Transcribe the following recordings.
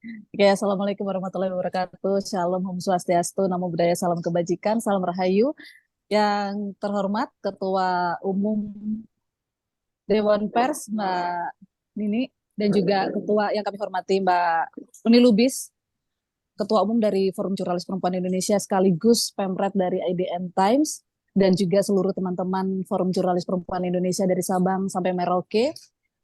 Oke, Assalamualaikum warahmatullahi wabarakatuh. Shalom, Om Swastiastu, Namo Buddhaya, Salam Kebajikan, Salam Rahayu. Yang terhormat Ketua Umum Dewan Pers, Mbak Nini, dan juga Ketua yang kami hormati Mbak Uni Lubis, Ketua Umum dari Forum Jurnalis Perempuan Indonesia, sekaligus Pemret dari IDN Times, dan juga seluruh teman-teman Forum Jurnalis Perempuan Indonesia dari Sabang sampai Merauke.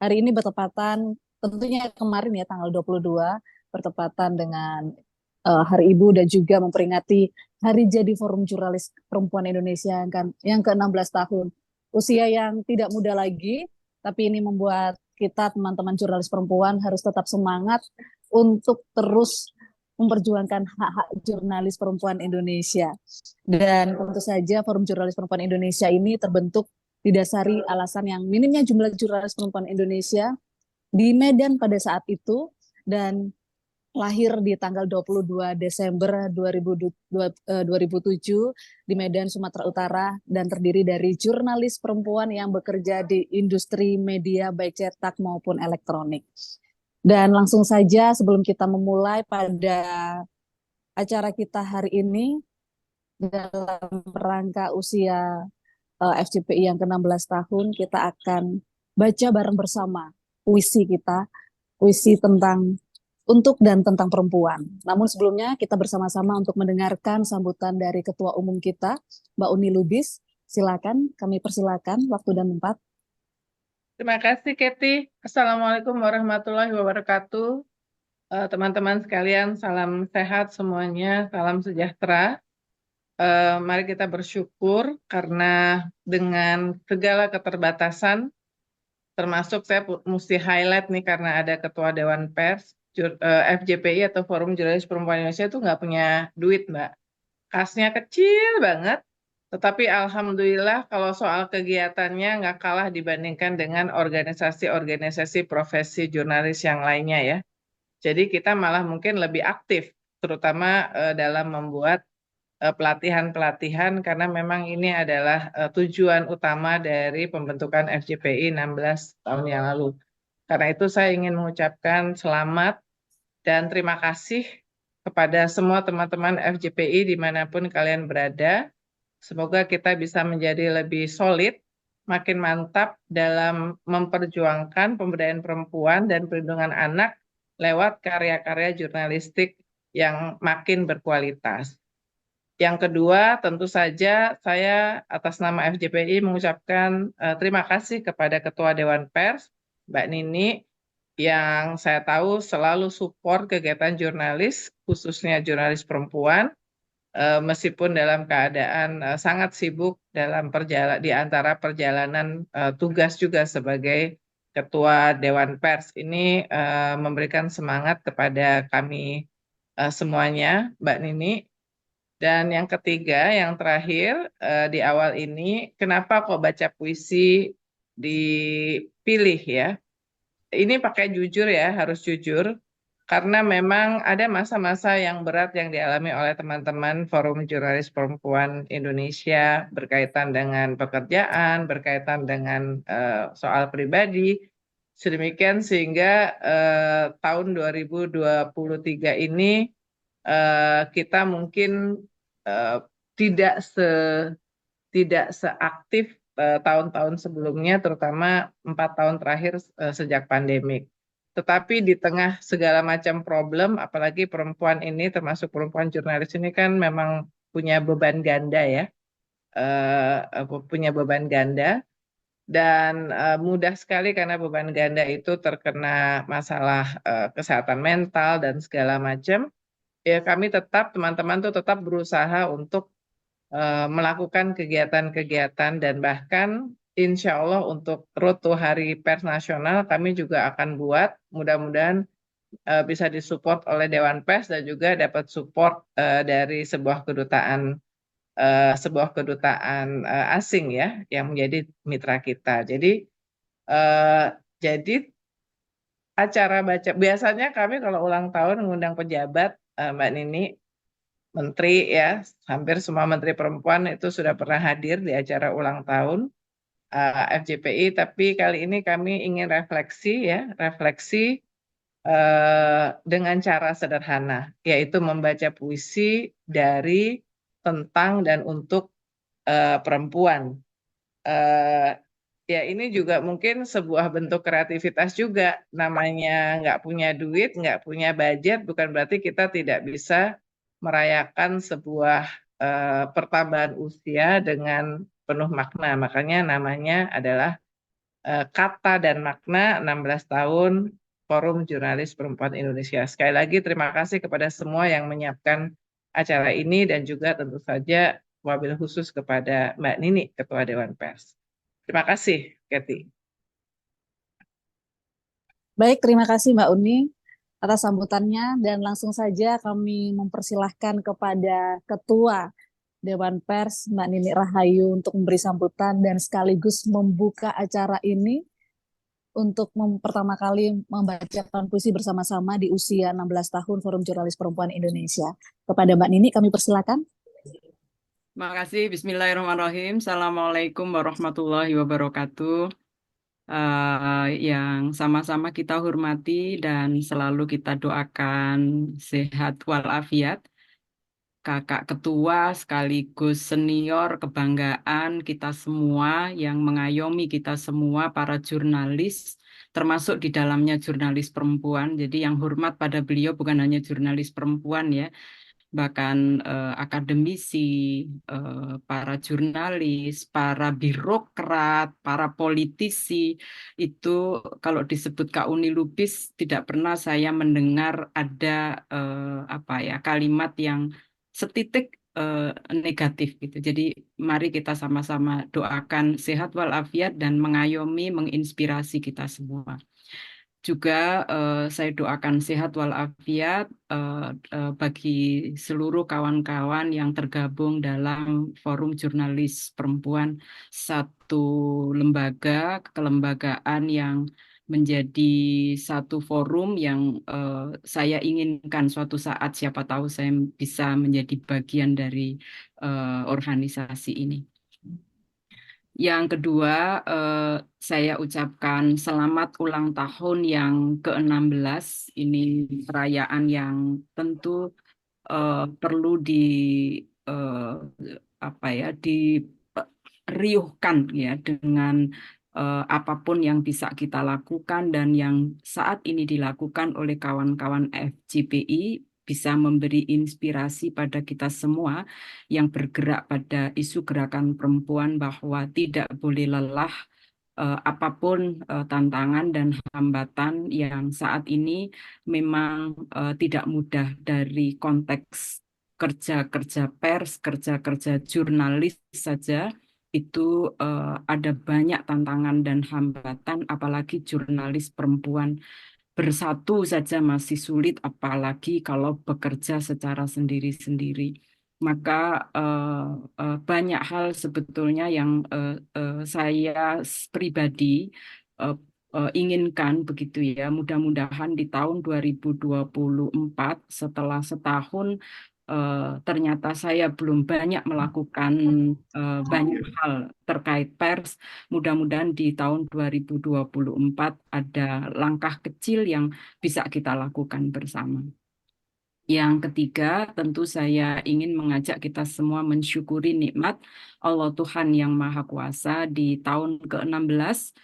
Hari ini bertepatan, tentunya kemarin ya, tanggal 22, bertepatan dengan Hari Ibu dan juga memperingati Hari Jadi Forum Jurnalis Perempuan Indonesia yang ke-16 tahun. Usia yang tidak muda lagi, tapi ini membuat kita teman-teman jurnalis perempuan harus tetap semangat untuk terus memperjuangkan hak-hak jurnalis perempuan Indonesia. Dan tentu saja Forum Jurnalis Perempuan Indonesia ini terbentuk didasari alasan yang minimnya jumlah jurnalis perempuan Indonesia di Medan pada saat itu, dan lahir di tanggal 22 Desember 2007 di Medan, Sumatera Utara, dan terdiri dari jurnalis perempuan yang bekerja di industri media baik cetak maupun elektronik. Dan langsung saja sebelum kita memulai pada acara kita hari ini dalam rangka usia FJPI yang ke-16 tahun, kita akan baca bareng bersama puisi kita, puisi tentang untuk dan tentang perempuan. Namun sebelumnya kita bersama-sama untuk mendengarkan sambutan dari Ketua Umum kita, Mbak Uni Lubis. Silakan, kami persilakan waktu dan tempat. Terima kasih, Keti. Assalamualaikum warahmatullahi wabarakatuh. Teman-teman sekalian, salam sehat semuanya, salam sejahtera. Mari kita bersyukur karena dengan segala keterbatasan, termasuk saya mesti highlight nih karena ada Ketua Dewan Pers, FJPI atau Forum Jurnalis Perempuan Indonesia itu nggak punya duit, Mbak. Kasnya kecil banget, tetapi alhamdulillah kalau soal kegiatannya nggak kalah dibandingkan dengan organisasi-organisasi profesi jurnalis yang lainnya ya. Jadi kita malah mungkin lebih aktif, terutama dalam membuat pelatihan-pelatihan karena memang ini adalah tujuan utama dari pembentukan FJPI 16 tahun yang lalu. Karena itu saya ingin mengucapkan selamat dan terima kasih kepada semua teman-teman FJPI dimanapun kalian berada. Semoga kita bisa menjadi lebih solid, makin mantap dalam memperjuangkan pemberdayaan perempuan dan perlindungan anak lewat karya-karya jurnalistik yang makin berkualitas. Yang kedua, tentu saja saya atas nama FJPI mengucapkan terima kasih kepada Ketua Dewan Pers, Mbak Nini, yang saya tahu selalu support kegiatan jurnalis, khususnya jurnalis perempuan, meskipun dalam keadaan sangat sibuk dalam di antara perjalanan tugas juga sebagai Ketua Dewan Pers. Ini memberikan semangat kepada kami semuanya, Mbak Nini. Dan yang ketiga, yang terakhir, di awal ini, kenapa kok baca puisi dipilih ya? Ini pakai jujur ya, harus jujur. Karena memang ada masa-masa yang berat yang dialami oleh teman-teman Forum Jurnalis Perempuan Indonesia berkaitan dengan pekerjaan, berkaitan dengan soal pribadi. Sedemikian sehingga tahun 2023 ini kita mungkin tidak seaktif tahun-tahun sebelumnya, terutama 4 tahun terakhir sejak pandemik. Tetapi di tengah segala macam problem, apalagi perempuan ini, termasuk perempuan jurnalis ini kan memang punya beban ganda ya, punya beban ganda, dan mudah sekali karena beban ganda itu terkena masalah kesehatan mental dan segala macam. Ya kami tetap, teman-teman tuh tetap berusaha untuk melakukan kegiatan-kegiatan dan bahkan insya Allah untuk Road to Hari Pers Nasional kami juga akan buat, mudah-mudahan bisa disupport oleh Dewan Pers dan juga dapat support dari sebuah kedutaan asing ya yang menjadi mitra kita. Eh, jadi acara baca biasanya kami kalau ulang tahun mengundang pejabat, Mbak Nini, menteri ya, hampir semua menteri perempuan itu sudah pernah hadir di acara ulang tahun FJPI, tapi kali ini kami ingin refleksi ya, refleksi dengan cara sederhana, yaitu membaca puisi dari, tentang, dan untuk perempuan. Ya ini juga mungkin sebuah bentuk kreativitas juga, namanya nggak punya duit, nggak punya budget, bukan berarti kita tidak bisa merayakan sebuah pertambahan usia dengan penuh makna. Makanya namanya adalah Kata dan Makna 16 tahun Forum Jurnalis Perempuan Indonesia. Sekali lagi terima kasih kepada semua yang menyiapkan acara ini dan juga tentu saja wabil khusus kepada Mbak Nini, Ketua Dewan Pers. Terima kasih, Kathy. Baik, terima kasih Mbak Uni atas sambutannya dan langsung saja kami mempersilahkan kepada Ketua Dewan Pers Mbak Nini Rahayu untuk memberi sambutan dan sekaligus membuka acara ini untuk pertama kali membacakan puisi bersama-sama di usia 16 tahun Forum Jurnalis Perempuan Indonesia. Kepada Mbak Nini kami persilakan. Terima kasih. Bismillahirrahmanirrahim. Assalamualaikum warahmatullahi wabarakatuh. Yang sama-sama kita hormati dan selalu kita doakan sehat walafiat. Kakak ketua sekaligus senior kebanggaan kita semua yang mengayomi kita semua para jurnalis, termasuk di dalamnya jurnalis perempuan. Jadi yang hormat pada beliau bukan hanya jurnalis perempuan ya, bahkan akademisi, para jurnalis, para birokrat, para politisi, itu kalau disebut Kak Uni Lubis tidak pernah saya mendengar ada kalimat yang setitik negatif gitu. Jadi mari kita sama-sama doakan sehat walafiat dan mengayomi, menginspirasi kita semua. Juga saya doakan sehat walafiat bagi seluruh kawan-kawan yang tergabung dalam Forum Jurnalis Perempuan, satu lembaga kelembagaan yang menjadi satu forum yang saya inginkan suatu saat siapa tahu saya bisa menjadi bagian dari organisasi ini. Yang kedua, saya ucapkan selamat ulang tahun yang ke-16. Ini perayaan yang tentu perlu diriuhkan ya dengan apapun yang bisa kita lakukan dan yang saat ini dilakukan oleh kawan-kawan FJPI bisa memberi inspirasi pada kita semua yang bergerak pada isu gerakan perempuan bahwa tidak boleh lelah apapun tantangan dan hambatan yang saat ini memang tidak mudah dari konteks kerja-kerja pers, kerja-kerja jurnalis saja itu ada banyak tantangan dan hambatan apalagi jurnalis perempuan bersatu saja masih sulit, apalagi kalau bekerja secara sendiri-sendiri. Maka banyak hal sebetulnya yang saya pribadi inginkan begitu ya. Mudah-mudahan di tahun 2024 setelah setahun ternyata saya belum banyak melakukan banyak hal terkait pers. Mudah-mudahan di tahun 2024 ada langkah kecil yang bisa kita lakukan bersama. Yang ketiga, tentu saya ingin mengajak kita semua mensyukuri nikmat Allah Tuhan yang Maha Kuasa di tahun ke-16,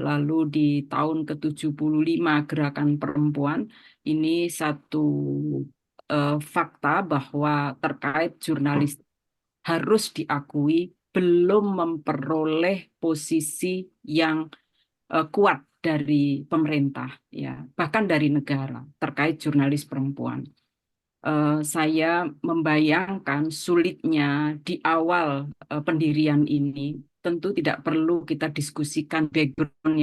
lalu di tahun ke-75 Gerakan Perempuan. Ini satu fakta bahwa terkait jurnalis harus diakui belum memperoleh posisi yang kuat dari pemerintah, ya, bahkan dari negara terkait jurnalis perempuan. Saya membayangkan sulitnya di awal pendirian ini. Tentu tidak perlu kita diskusikan background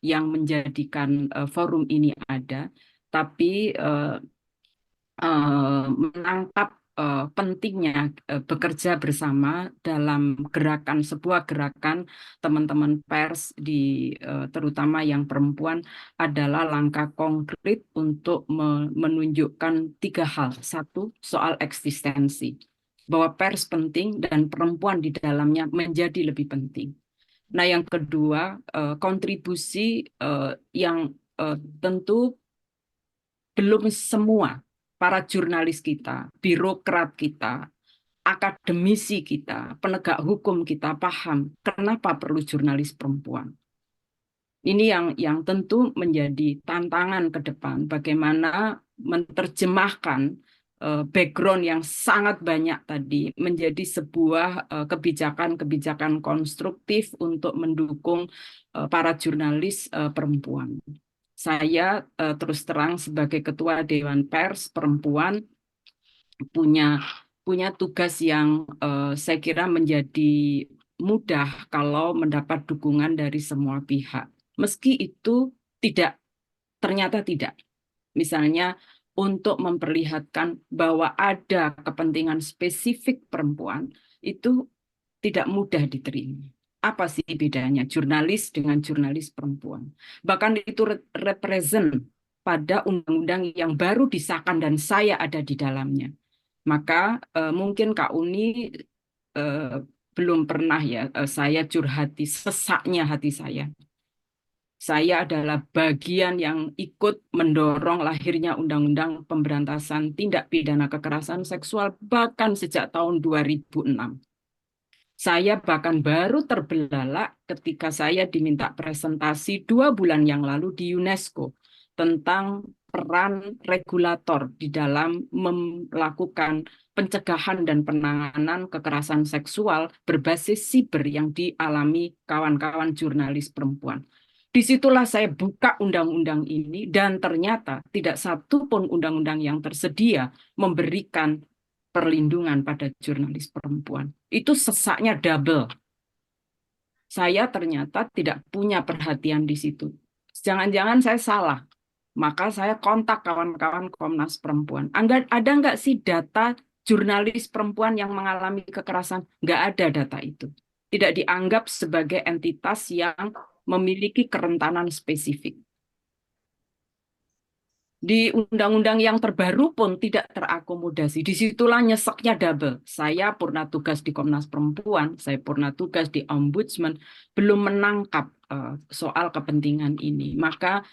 yang menjadikan forum ini ada, tapi menangkap pentingnya bekerja bersama dalam sebuah gerakan teman-teman pers terutama yang perempuan adalah langkah konkret untuk menunjukkan 3 hal. Satu, soal eksistensi, bahwa pers penting dan perempuan di dalamnya menjadi lebih penting. Nah, yang kedua, kontribusi yang tentu belum semua para jurnalis kita, birokrat kita, akademisi kita, penegak hukum kita paham kenapa perlu jurnalis perempuan. Ini yang tentu menjadi tantangan ke depan, bagaimana menerjemahkan background yang sangat banyak tadi menjadi sebuah kebijakan-kebijakan konstruktif untuk mendukung para jurnalis perempuan. Saya terus terang sebagai Ketua Dewan Pers Perempuan punya tugas yang saya kira menjadi mudah kalau mendapat dukungan dari semua pihak. Meski itu ternyata tidak. Misalnya untuk memperlihatkan bahwa ada kepentingan spesifik perempuan, itu tidak mudah diterima. Apa sih bedanya jurnalis dengan jurnalis perempuan? Bahkan itu represent pada undang-undang yang baru disahkan dan saya ada di dalamnya. Maka mungkin Kak Uni belum pernah ya saya curhati sesaknya hati saya. Saya adalah bagian yang ikut mendorong lahirnya Undang-Undang Pemberantasan Tindak Pidana Kekerasan Seksual bahkan sejak tahun 2006. Saya bahkan baru terbelalak ketika saya diminta presentasi 2 bulan yang lalu di UNESCO tentang peran regulator di dalam melakukan pencegahan dan penanganan kekerasan seksual berbasis siber yang dialami kawan-kawan jurnalis perempuan. Disitulah saya buka undang-undang ini dan ternyata tidak satu pun undang-undang yang tersedia memberikan perlindungan pada jurnalis perempuan. Itu sesaknya double. Saya ternyata tidak punya perhatian di situ. Jangan-jangan saya salah. Maka saya kontak kawan-kawan Komnas Perempuan. Ada nggak sih data jurnalis perempuan yang mengalami kekerasan? Nggak ada data itu. Tidak dianggap sebagai entitas yang memiliki kerentanan spesifik. Di undang-undang yang terbaru pun tidak terakomodasi. Disitulah nyeseknya double. Saya purna tugas di Komnas Perempuan, saya purna tugas di Ombudsman, belum menangkap soal kepentingan ini. Maka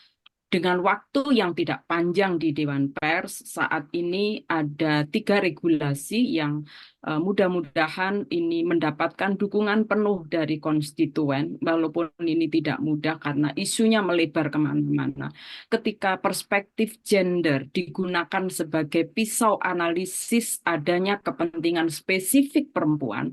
dengan waktu yang tidak panjang di Dewan Pers, saat ini ada 3 regulasi yang mudah-mudahan ini mendapatkan dukungan penuh dari konstituen, walaupun ini tidak mudah karena isunya melebar kemana-mana. Ketika perspektif gender digunakan sebagai pisau analisis adanya kepentingan spesifik perempuan,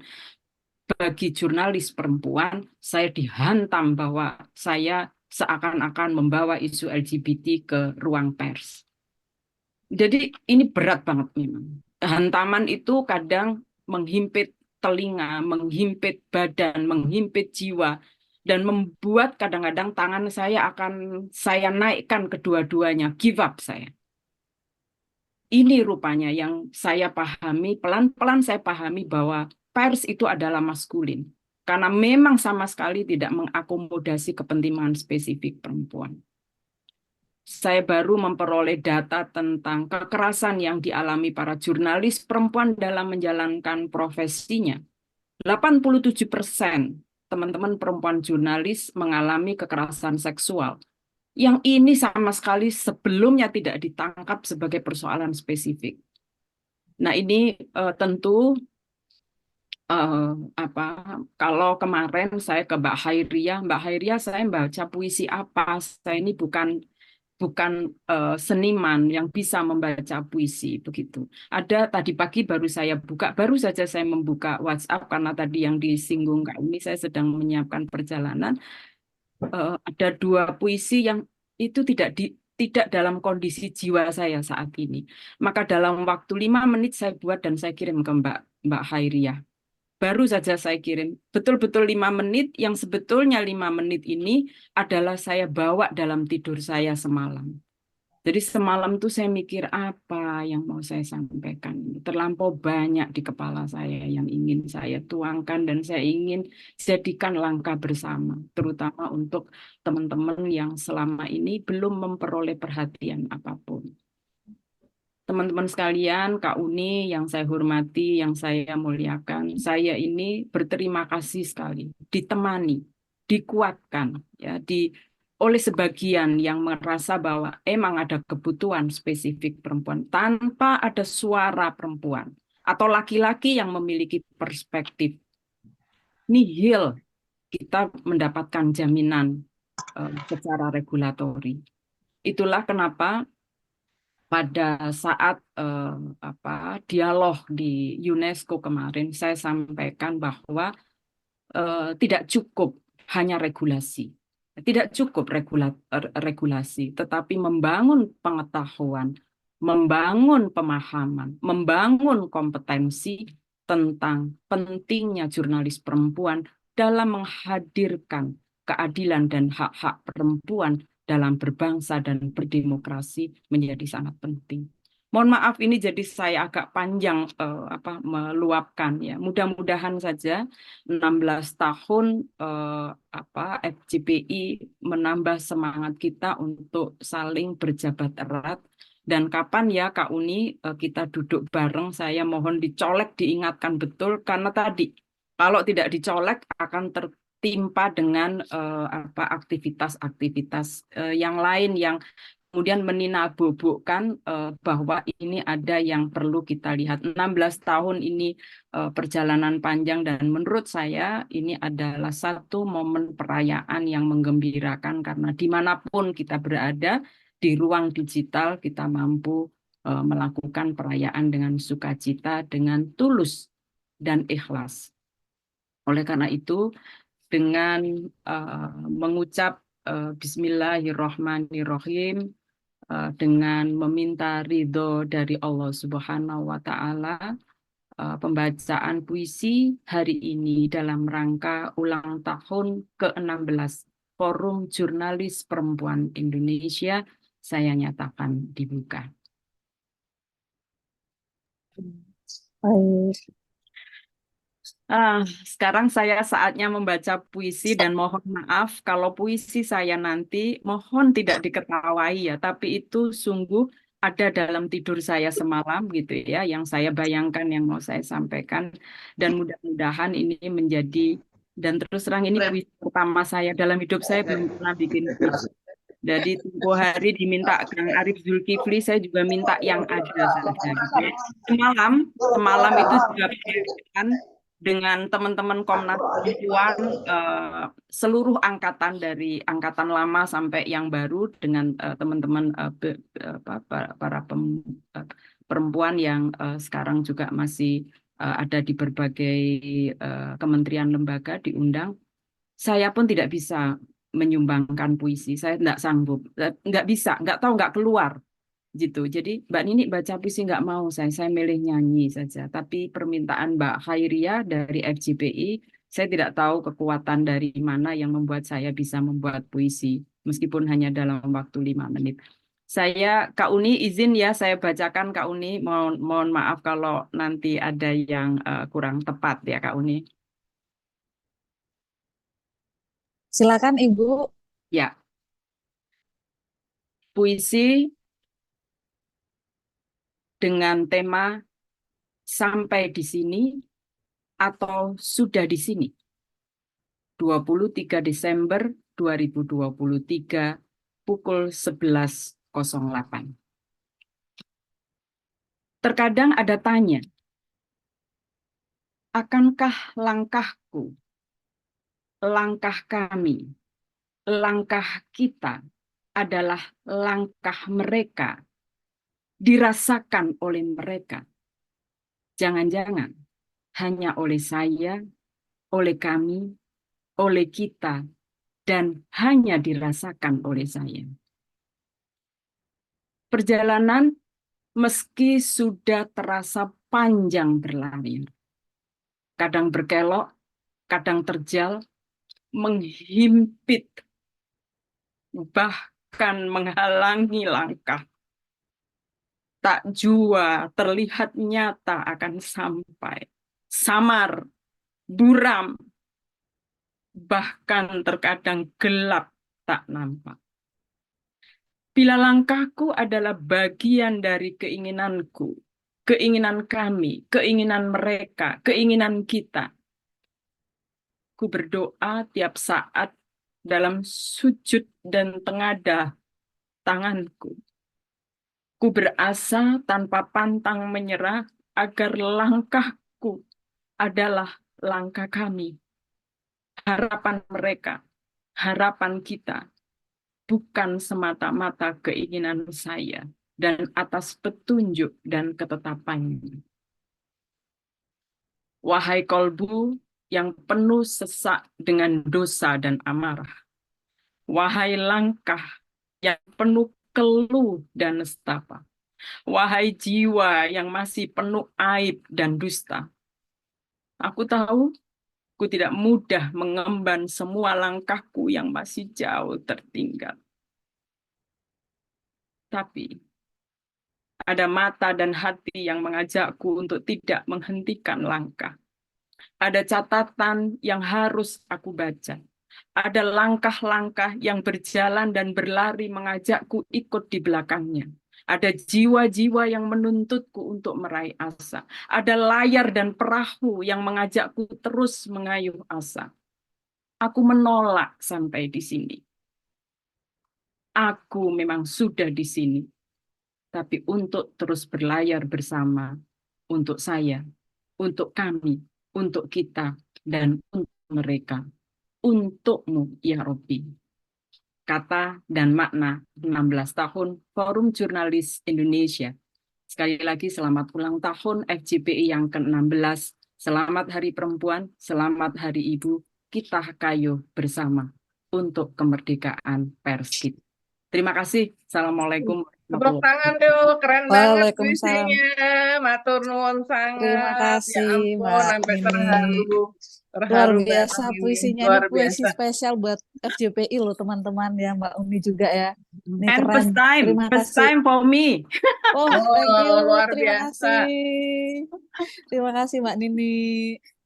bagi jurnalis perempuan, saya dihantam bahwa saya seakan-akan membawa isu LGBT ke ruang pers. Jadi ini berat banget memang. Hantaman itu kadang menghimpit telinga, menghimpit badan, menghimpit jiwa, dan membuat kadang-kadang tangan saya akan saya naikkan kedua-duanya, give up saya. Ini rupanya yang saya pahami, pelan-pelan saya pahami bahwa pers itu adalah maskulin. Karena memang sama sekali tidak mengakomodasi kepentingan spesifik perempuan. Saya baru memperoleh data tentang kekerasan yang dialami para jurnalis perempuan dalam menjalankan profesinya. 87% teman-teman perempuan jurnalis mengalami kekerasan seksual. Yang ini sama sekali sebelumnya tidak ditangkap sebagai persoalan spesifik. Nah, ini tentu kalau kemarin saya ke Mbak Hairia saya baca puisi apa? Saya ini bukan seniman yang bisa membaca puisi begitu. Ada tadi pagi baru saja saya membuka WhatsApp karena tadi yang disinggung Kak ini saya sedang menyiapkan perjalanan. Ada 2 puisi yang itu tidak dalam kondisi jiwa saya saat ini. Maka dalam waktu 5 menit saya buat dan saya kirim ke Mbak Hairia. Baru saja saya kirim, betul-betul 5 menit, yang sebetulnya 5 menit ini adalah saya bawa dalam tidur saya semalam. Jadi semalam tuh saya mikir apa yang mau saya sampaikan. Terlampau banyak di kepala saya yang ingin saya tuangkan dan saya ingin jadikan langkah bersama. Terutama untuk teman-teman yang selama ini belum memperoleh perhatian apapun. Teman-teman sekalian, Kak Uni yang saya hormati, yang saya muliakan, saya ini berterima kasih sekali, ditemani, dikuatkan, ya, oleh sebagian yang merasa bahwa emang ada kebutuhan spesifik perempuan tanpa ada suara perempuan atau laki-laki yang memiliki perspektif nihil, kita mendapatkan jaminan secara regulatori. Itulah kenapa pada saat dialog di UNESCO kemarin saya sampaikan bahwa tidak cukup hanya regulasi. Tidak cukup regulasi, tetapi membangun pengetahuan, membangun pemahaman, membangun kompetensi tentang pentingnya jurnalis perempuan dalam menghadirkan keadilan dan hak-hak perempuan dalam berbangsa dan berdemokrasi menjadi sangat penting. Mohon maaf ini jadi saya agak panjang meluapkan ya. Mudah-mudahan saja 16 tahun FGPI menambah semangat kita untuk saling berjabat erat. Dan kapan ya Kak Uni kita duduk bareng, saya mohon dicolek, diingatkan betul karena tadi kalau tidak dicolek akan tertimpa dengan aktivitas-aktivitas yang lain yang kemudian meninabobokan bahwa ini ada yang perlu kita lihat. 16 tahun ini perjalanan panjang dan menurut saya ini adalah satu momen perayaan yang menggembirakan karena dimanapun kita berada di ruang digital kita mampu melakukan perayaan dengan sukacita, dengan tulus dan ikhlas. Oleh karena itu, dengan mengucap Bismillahirrahmanirrahim, dengan meminta ridho dari Allah Subhanahu wa Ta'ala, pembacaan puisi hari ini dalam rangka ulang tahun ke-16 Forum Jurnalis Perempuan Indonesia saya nyatakan dibuka. Baik. Sekarang saya saatnya membaca puisi dan mohon maaf kalau puisi saya nanti mohon tidak diketawai ya, tapi itu sungguh ada dalam tidur saya semalam gitu ya, yang saya bayangkan yang mau saya sampaikan dan mudah-mudahan ini menjadi dan terus terang ini puisi pertama saya dalam hidup saya belum pernah bikin puisi. Jadi tempo hari diminta Kang Arif Zulkifli, saya juga minta yang ada saja. Semalam itu juga berkaitan dengan teman-teman Komnas Perempuan seluruh angkatan dari angkatan lama sampai yang baru dengan teman-teman para perempuan yang sekarang juga masih ada di berbagai kementerian lembaga diundang. Saya pun tidak bisa menyumbangkan puisi, saya tidak sanggup, nggak bisa, nggak tahu, nggak keluar gitu. Jadi Mbak Nini baca puisi nggak mau saya milih nyanyi saja. Tapi permintaan Mbak Khairia dari FGPI, saya tidak tahu kekuatan dari mana yang membuat saya bisa membuat puisi, meskipun hanya dalam waktu 5 menit. Kak Uni izin ya saya bacakan Kak Uni, mohon maaf kalau nanti ada yang kurang tepat ya Kak Uni. Silakan Ibu. Ya, puisi dengan tema sampai di sini atau sudah di sini. 23 Desember 2023 pukul 11.08. Terkadang ada tanya, akankah langkahku, langkah kami, langkah kita adalah langkah mereka, dirasakan oleh mereka? Jangan-jangan hanya oleh saya, oleh kami, oleh kita, dan hanya dirasakan oleh saya. Perjalanan meski sudah terasa panjang berlari, kadang berkelok, kadang terjal, menghimpit, bahkan menghalangi langkah. Tak jua terlihat nyata akan sampai, samar, buram, bahkan terkadang gelap tak nampak. Bila langkahku adalah bagian dari keinginanku, keinginan kami, keinginan mereka, keinginan kita, ku berdoa tiap saat dalam sujud dan tengadah tanganku. Ku berasa tanpa pantang menyerah agar langkahku adalah langkah kami, harapan mereka, harapan kita, bukan semata-mata keinginan saya, dan atas petunjuk dan ketetapannya. Wahai kolbu yang penuh sesak dengan dosa dan amarah, wahai langkah yang penuh keluh dan nestapa, wahai jiwa yang masih penuh aib dan dusta, aku tahu ku tidak mudah mengemban semua langkahku yang masih jauh tertinggal. Tapi ada mata dan hati yang mengajakku untuk tidak menghentikan langkah. Ada catatan yang harus aku baca. Ada langkah-langkah yang berjalan dan berlari mengajakku ikut di belakangnya. Ada jiwa-jiwa yang menuntutku untuk meraih asa. Ada layar dan perahu yang mengajakku terus mengayuh asa. Aku menolak sampai di sini. Aku memang sudah di sini. Tapi untuk terus berlayar bersama, untuk saya, untuk kami, untuk kita, dan untuk mereka. Untukmu, ya Robbi. Kata dan makna 16 tahun Forum Jurnalis Indonesia. Sekali lagi selamat ulang tahun FJPI yang ke-16. Selamat Hari Perempuan, selamat Hari Ibu. Kita kayuh bersama untuk kemerdekaan pers kita. Terima kasih. Assalamualaikum Tepuk warahmatullahi tangan dulu, keren banget Waalaikumsalam. puisinya. Matur nuwun Terima sangat. Ya kasih ampun, Mbak sampai Nini. terharu. Luar Terharu biasa memang ini, puisinya. Ini luar puisi biasa. spesial buat FJPI loh teman-teman ya, Mbak Uni juga ya. Ini And keren. first Terima first kasih. time for me. Oh, thank you. Oh, luar Terima biasa. kasih. Terima kasih Mbak Nini.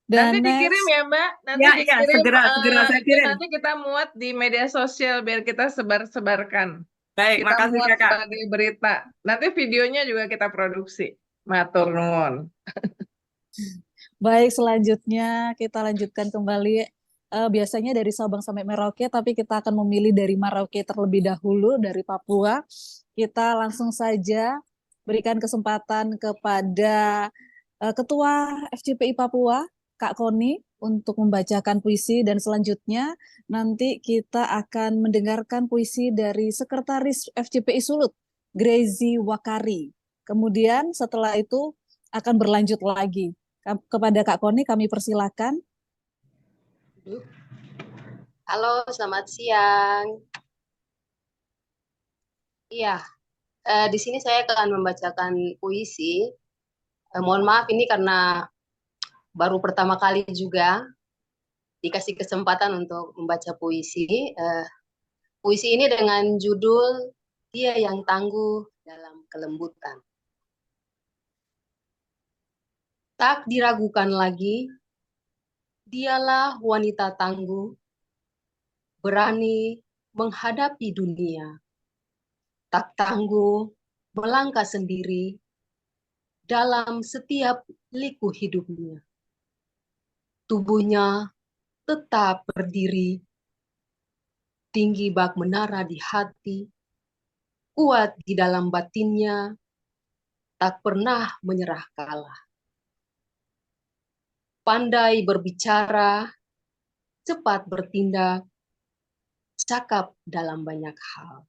Nanti Dan dikirim next, ya Mbak, nanti Ya, dikirim, segera saya itu kirim. nanti kita muat di media sosial biar kita sebar-sebarkan. Baik, Kita makasih muat Kakak. sebagai berita. Nanti videonya juga kita produksi. Matur nuwun. baik selanjutnya kita lanjutkan kembali. Biasanya dari Sabang sampai Merauke, tapi kita akan memilih dari Merauke terlebih dahulu, dari Papua. Kita langsung saja berikan kesempatan kepada Ketua FJPI Papua, Kak Koni, untuk membacakan puisi, dan selanjutnya nanti kita akan mendengarkan puisi dari Sekretaris FJPI Sulut, Grezi Wakari. Kemudian setelah itu akan berlanjut lagi. Kepada Kak Koni kami persilakan. Halo, selamat siang. Iya, di sini saya akan membacakan puisi. Mohon maaf ini karena baru pertama kali juga dikasih kesempatan untuk membaca puisi. Puisi ini dengan judul Dia yang Tangguh dalam Kelembutan. Tak diragukan lagi, dialah wanita tangguh, berani menghadapi dunia. Tak tangguh melangkah sendiri dalam setiap liku hidupnya. Tubuhnya tetap berdiri, tinggi bak menara di hati, kuat di dalam batinnya, tak pernah menyerah kalah. Pandai berbicara, cepat bertindak, cakap dalam banyak hal.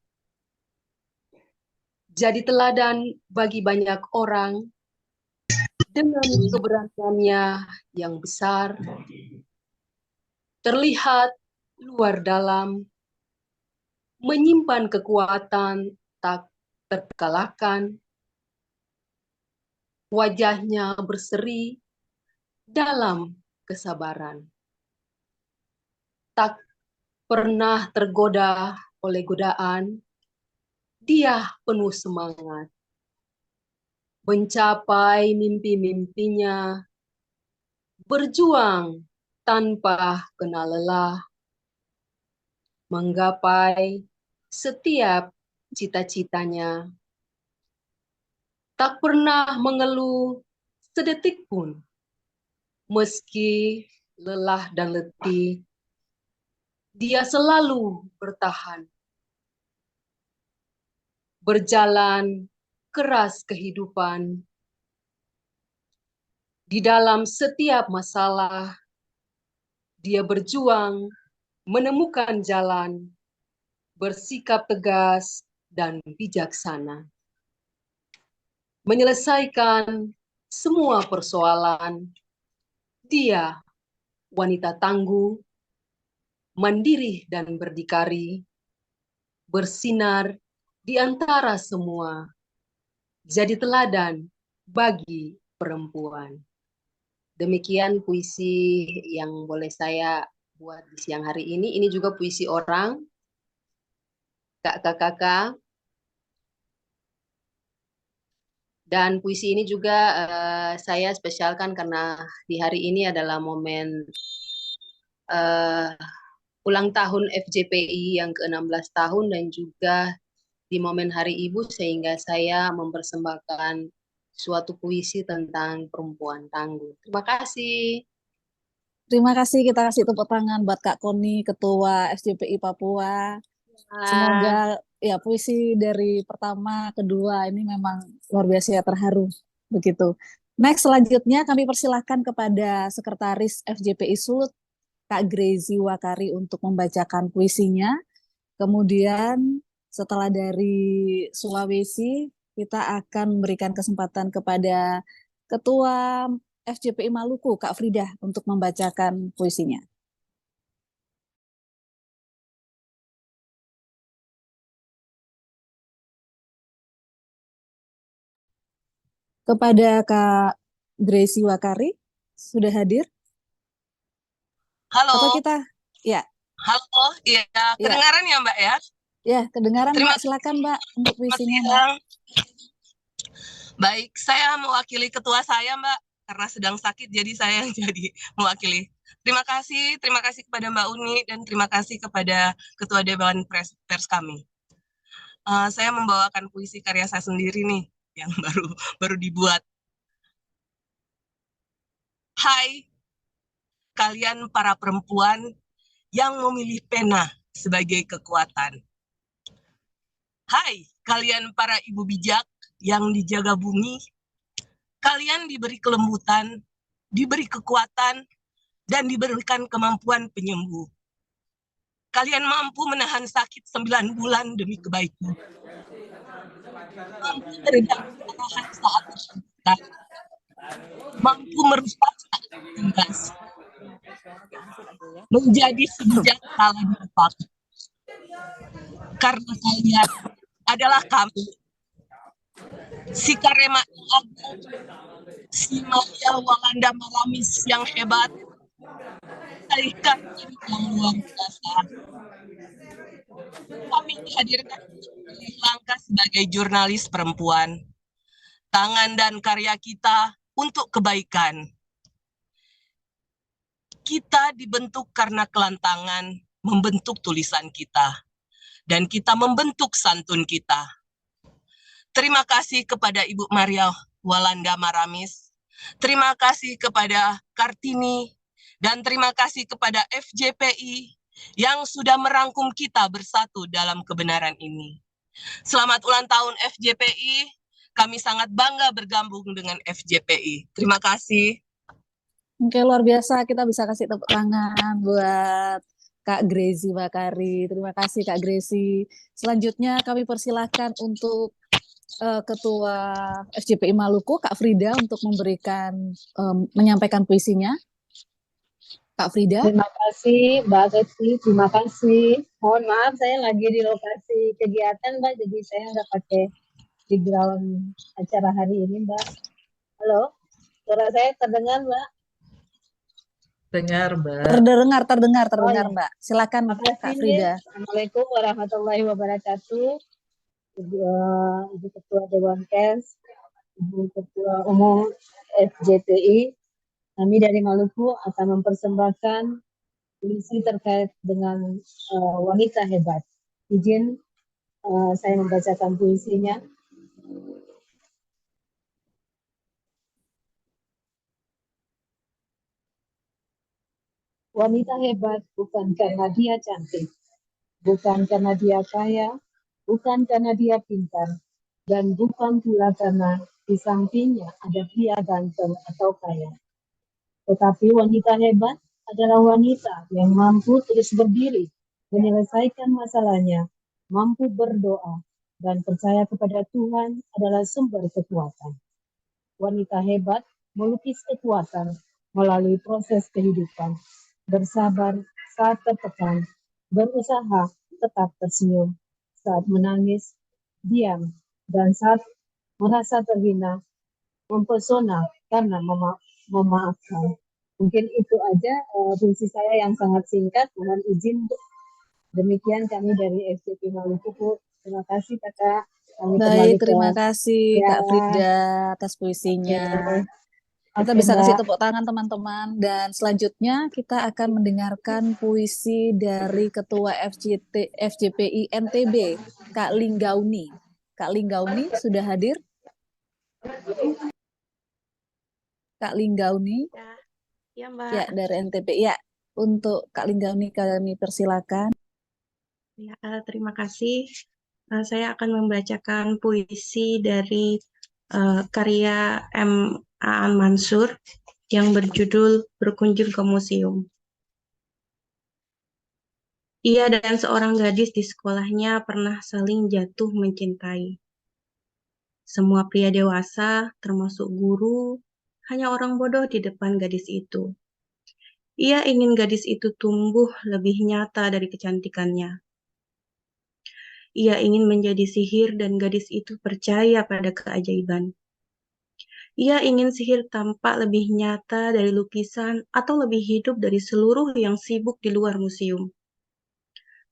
Jadi teladan bagi banyak orang dengan keberaniannya yang besar, terlihat luar dalam, menyimpan kekuatan tak terkalahkan, wajahnya berseri dalam kesabaran. Tak pernah tergoda oleh godaan, dia penuh semangat. Mencapai mimpi-mimpinya, berjuang tanpa kenal lelah, menggapai setiap cita-citanya. Tak pernah mengeluh sedetik pun, meski lelah dan letih, Dia selalu bertahan, berjalan keras kehidupan. Di dalam setiap masalah, dia berjuang menemukan jalan, bersikap tegas dan bijaksana, menyelesaikan semua persoalan. Dia wanita tangguh, mandiri dan berdikari, bersinar di antara semua, jadi teladan bagi perempuan. Demikian puisi yang boleh saya buat di siang hari ini. Ini juga puisi orang, kakak-kakak. Dan puisi ini juga saya spesialkan karena di hari ini adalah momen ulang tahun FJPI yang ke-16 tahun dan juga di momen Hari Ibu, sehingga saya mempersembahkan suatu puisi tentang perempuan tangguh. Terima kasih. Terima kasih, kita kasih tepuk tangan buat Kak Koni, Ketua FJPI Papua. Semoga ya puisi dari pertama, kedua ini memang luar biasa ya, terharu begitu. Next, selanjutnya kami persilahkan kepada Sekretaris FJPI Sulut, Kak Grezi Wakari untuk membacakan puisinya. Kemudian setelah dari Sulawesi, kita akan memberikan kesempatan kepada Ketua FJPI Maluku, Kak Frida, untuk membacakan puisinya. Kepada Kak Gracie Wakari, sudah hadir? Atau Halo, kita, ya, halo, iya, ya, kedengaran ya Mbak ya? ya, kedengaran Terima Mbak. Silakan Mbak untuk Selamat puisinya Mbak. siang. Baik, saya mewakili ketua saya Mbak, karena sedang sakit jadi saya yang jadi mewakili. Terima kasih kepada Mbak Uni dan terima kasih kepada Ketua Dewan Pers kami. Saya membawakan puisi karya saya sendiri nih, yang baru dibuat. Hai, kalian para perempuan yang memilih pena sebagai kekuatan. Hai, kalian para ibu bijak yang dijaga bumi, kalian diberi kelembutan, diberi kekuatan, dan diberikan kemampuan penyembuh. Kalian mampu menahan sakit 9 bulan demi kebaikan. Mampu meredam kemarahan saat tertekan. Mampu merusak saat tertindas. Menjadi sebijak kala dilepas. Karena kalian adalah kami. Si Karema Agung, si Maya Walanda Maramis yang hebat, Ikan yang luar biasa. Kami dihadirkan di Langkah sebagai jurnalis perempuan. Tangan dan karya kita untuk kebaikan. Kita dibentuk karena kelantangan membentuk tulisan kita. Dan kita membentuk santun kita. Terima kasih kepada Ibu Maria Walanda Maramis. Terima kasih kepada Kartini. Dan terima kasih kepada FJPI yang sudah merangkum kita bersatu dalam kebenaran ini. Selamat ulang tahun FJPI. Kami sangat bangga bergabung dengan FJPI. Terima kasih. Oke, luar biasa. Kita bisa kasih tepuk tangan buat Kak Gracie Wakari. Terima kasih Kak Gracie. Selanjutnya kami persilahkan untuk Ketua FJPI Maluku, Kak Frida, untuk menyampaikan puisinya. Kak Frida. Terima kasih Mbak Keti, terima kasih. Mohon maaf saya lagi di lokasi kegiatan Mbak, jadi saya nggak pakai background acara hari ini Mbak. Halo, suara saya terdengar Mbak? Dengar, Mbak. Terdengar ya. Mbak. Silakan Kak Frida. Assalamualaikum warahmatullahi wabarakatuh. Ibu Ketua Dewan Pers, Ibu Ketua Umum FJPI, kami dari Maluku akan mempersembahkan puisi terkait dengan wanita hebat. Izin saya membacakan puisinya. Wanita hebat bukan karena dia cantik, bukan karena dia kaya, bukan karena dia pintar, dan bukan pula karena di sampingnya ada pria ganteng atau kaya. Tetapi wanita hebat adalah wanita yang mampu terus berdiri, menyelesaikan masalahnya, mampu berdoa, dan percaya kepada Tuhan adalah sumber kekuatan. Wanita hebat melukis kekuatan melalui proses kehidupan, bersabar saat tertekan, berusaha tetap tersenyum, saat menangis, diam, dan saat merasa terhina, mempesona karena memaafkan. Mungkin itu aja puisi saya yang sangat singkat. Mohon izin. Demikian kami dari FCP Maluku. Terima kasih kakak. Kami Baik, kembali ke terima kasih ya. Kak Frida atas puisinya. Kita Oke, bisa kasih Mbak. tepuk tangan teman-teman. Dan selanjutnya kita akan mendengarkan puisi dari Ketua FJPI NTB, Kak Linggauni. Kak Linggauni sudah hadir? Kak Linggauni? Ya, Mbak. Ya, dari NTB. Ya, untuk Kak Linggauni kami persilakan. Ya, terima kasih. Saya akan membacakan puisi dari karya M. Aan Mansur yang berjudul Berkunjung ke Museum. Ia dan seorang gadis di sekolahnya pernah saling jatuh mencintai. Semua pria dewasa, termasuk guru, hanya orang bodoh di depan gadis itu. Ia ingin gadis itu tumbuh lebih nyata dari kecantikannya. Ia ingin menjadi sihir dan gadis itu percaya pada keajaiban. Ia ingin sihir tampak lebih nyata dari lukisan atau lebih hidup dari seluruh yang sibuk di luar museum.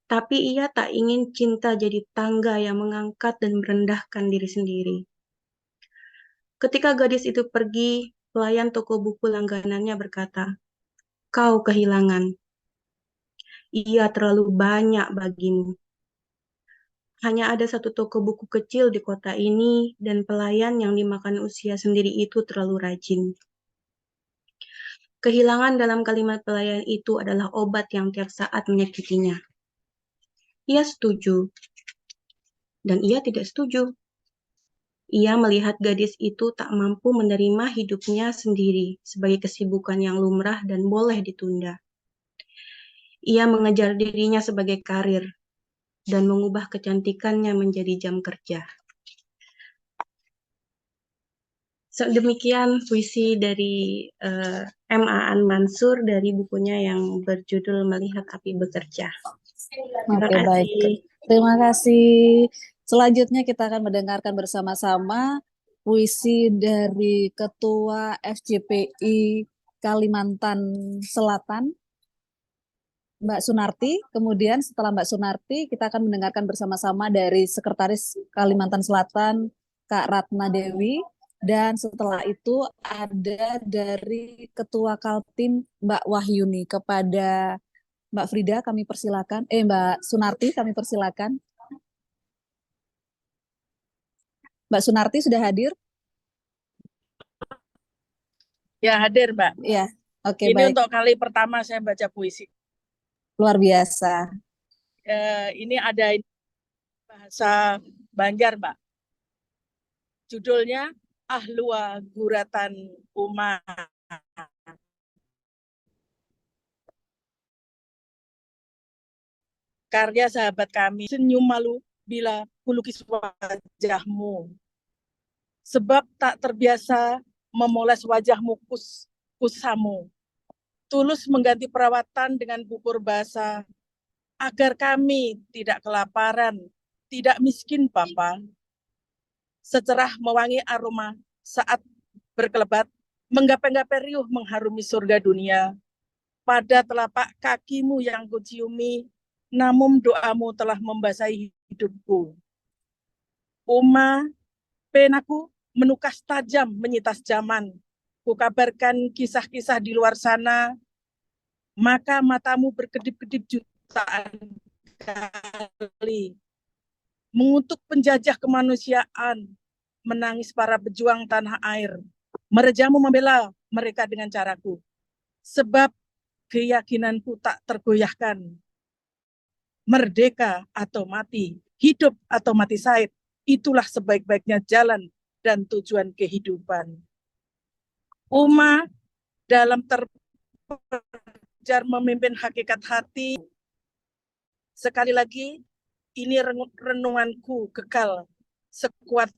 Tapi ia tak ingin cinta jadi tangga yang mengangkat dan merendahkan diri sendiri. Ketika gadis itu pergi, pelayan toko buku langganannya berkata, "Kau kehilangan. Ia terlalu banyak bagimu. Hanya ada satu toko buku kecil di kota ini, dan pelayan yang dimakan usia sendiri itu terlalu rajin." Kehilangan dalam kalimat pelayan itu adalah obat yang tiap saat menyakitinya. Ia setuju, dan ia tidak setuju. Ia melihat gadis itu tak mampu menerima hidupnya sendiri sebagai kesibukan yang lumrah dan boleh ditunda. Ia mengejar dirinya sebagai karir, dan mengubah kecantikannya menjadi jam kerja. Demikian puisi dari M. Aan Mansur dari bukunya yang berjudul Melihat Api Bekerja. Terima Oke, baik. kasih. Terima kasih. Selanjutnya kita akan mendengarkan bersama-sama puisi dari Ketua FJPI Kalimantan Selatan, Mbak Sunarti. Kemudian setelah Mbak Sunarti, kita akan mendengarkan bersama-sama dari Sekretaris Kalimantan Selatan, Kak Ratna Dewi. Dan setelah itu ada dari Ketua Kaltim, Mbak Wahyuni. Kepada Mbak Frida kami persilakan. Mbak Sunarti kami persilakan. Mbak Sunarti sudah hadir? Ya, hadir, Mbak. Ya, oke, Ini baik. untuk kali pertama saya baca puisi. Luar biasa. Ini ada bahasa Banjar, Mbak. Judulnya Ahlua Guratan Uma. Karya sahabat kami, senyum malu bila kulukis wajahmu. Sebab tak terbiasa memoles wajahmu kusamu. Tulus mengganti perawatan dengan bubur basah, agar kami tidak kelaparan, tidak miskin, Papa. Secerah mewangi aroma saat berkelebat, menggapai-gapai riuh mengharumi surga dunia. Pada telapak kakimu yang kuciumi, namun doamu telah membasahi hidupku. Uma, penaku menukas tajam menyitas zaman. Kukabarkan kisah-kisah di luar sana, maka matamu berkedip-kedip jutaan kali. Mengutuk penjajah kemanusiaan, menangis para pejuang tanah air. Merejamu membela mereka dengan caraku. Sebab keyakinanku tak tergoyahkan. Merdeka atau mati, hidup atau mati syahid, itulah sebaik-baiknya jalan dan tujuan kehidupan. Uma dalam terpelajar memimpin hakikat hati. Sekali lagi, ini renunganku kekal sekuat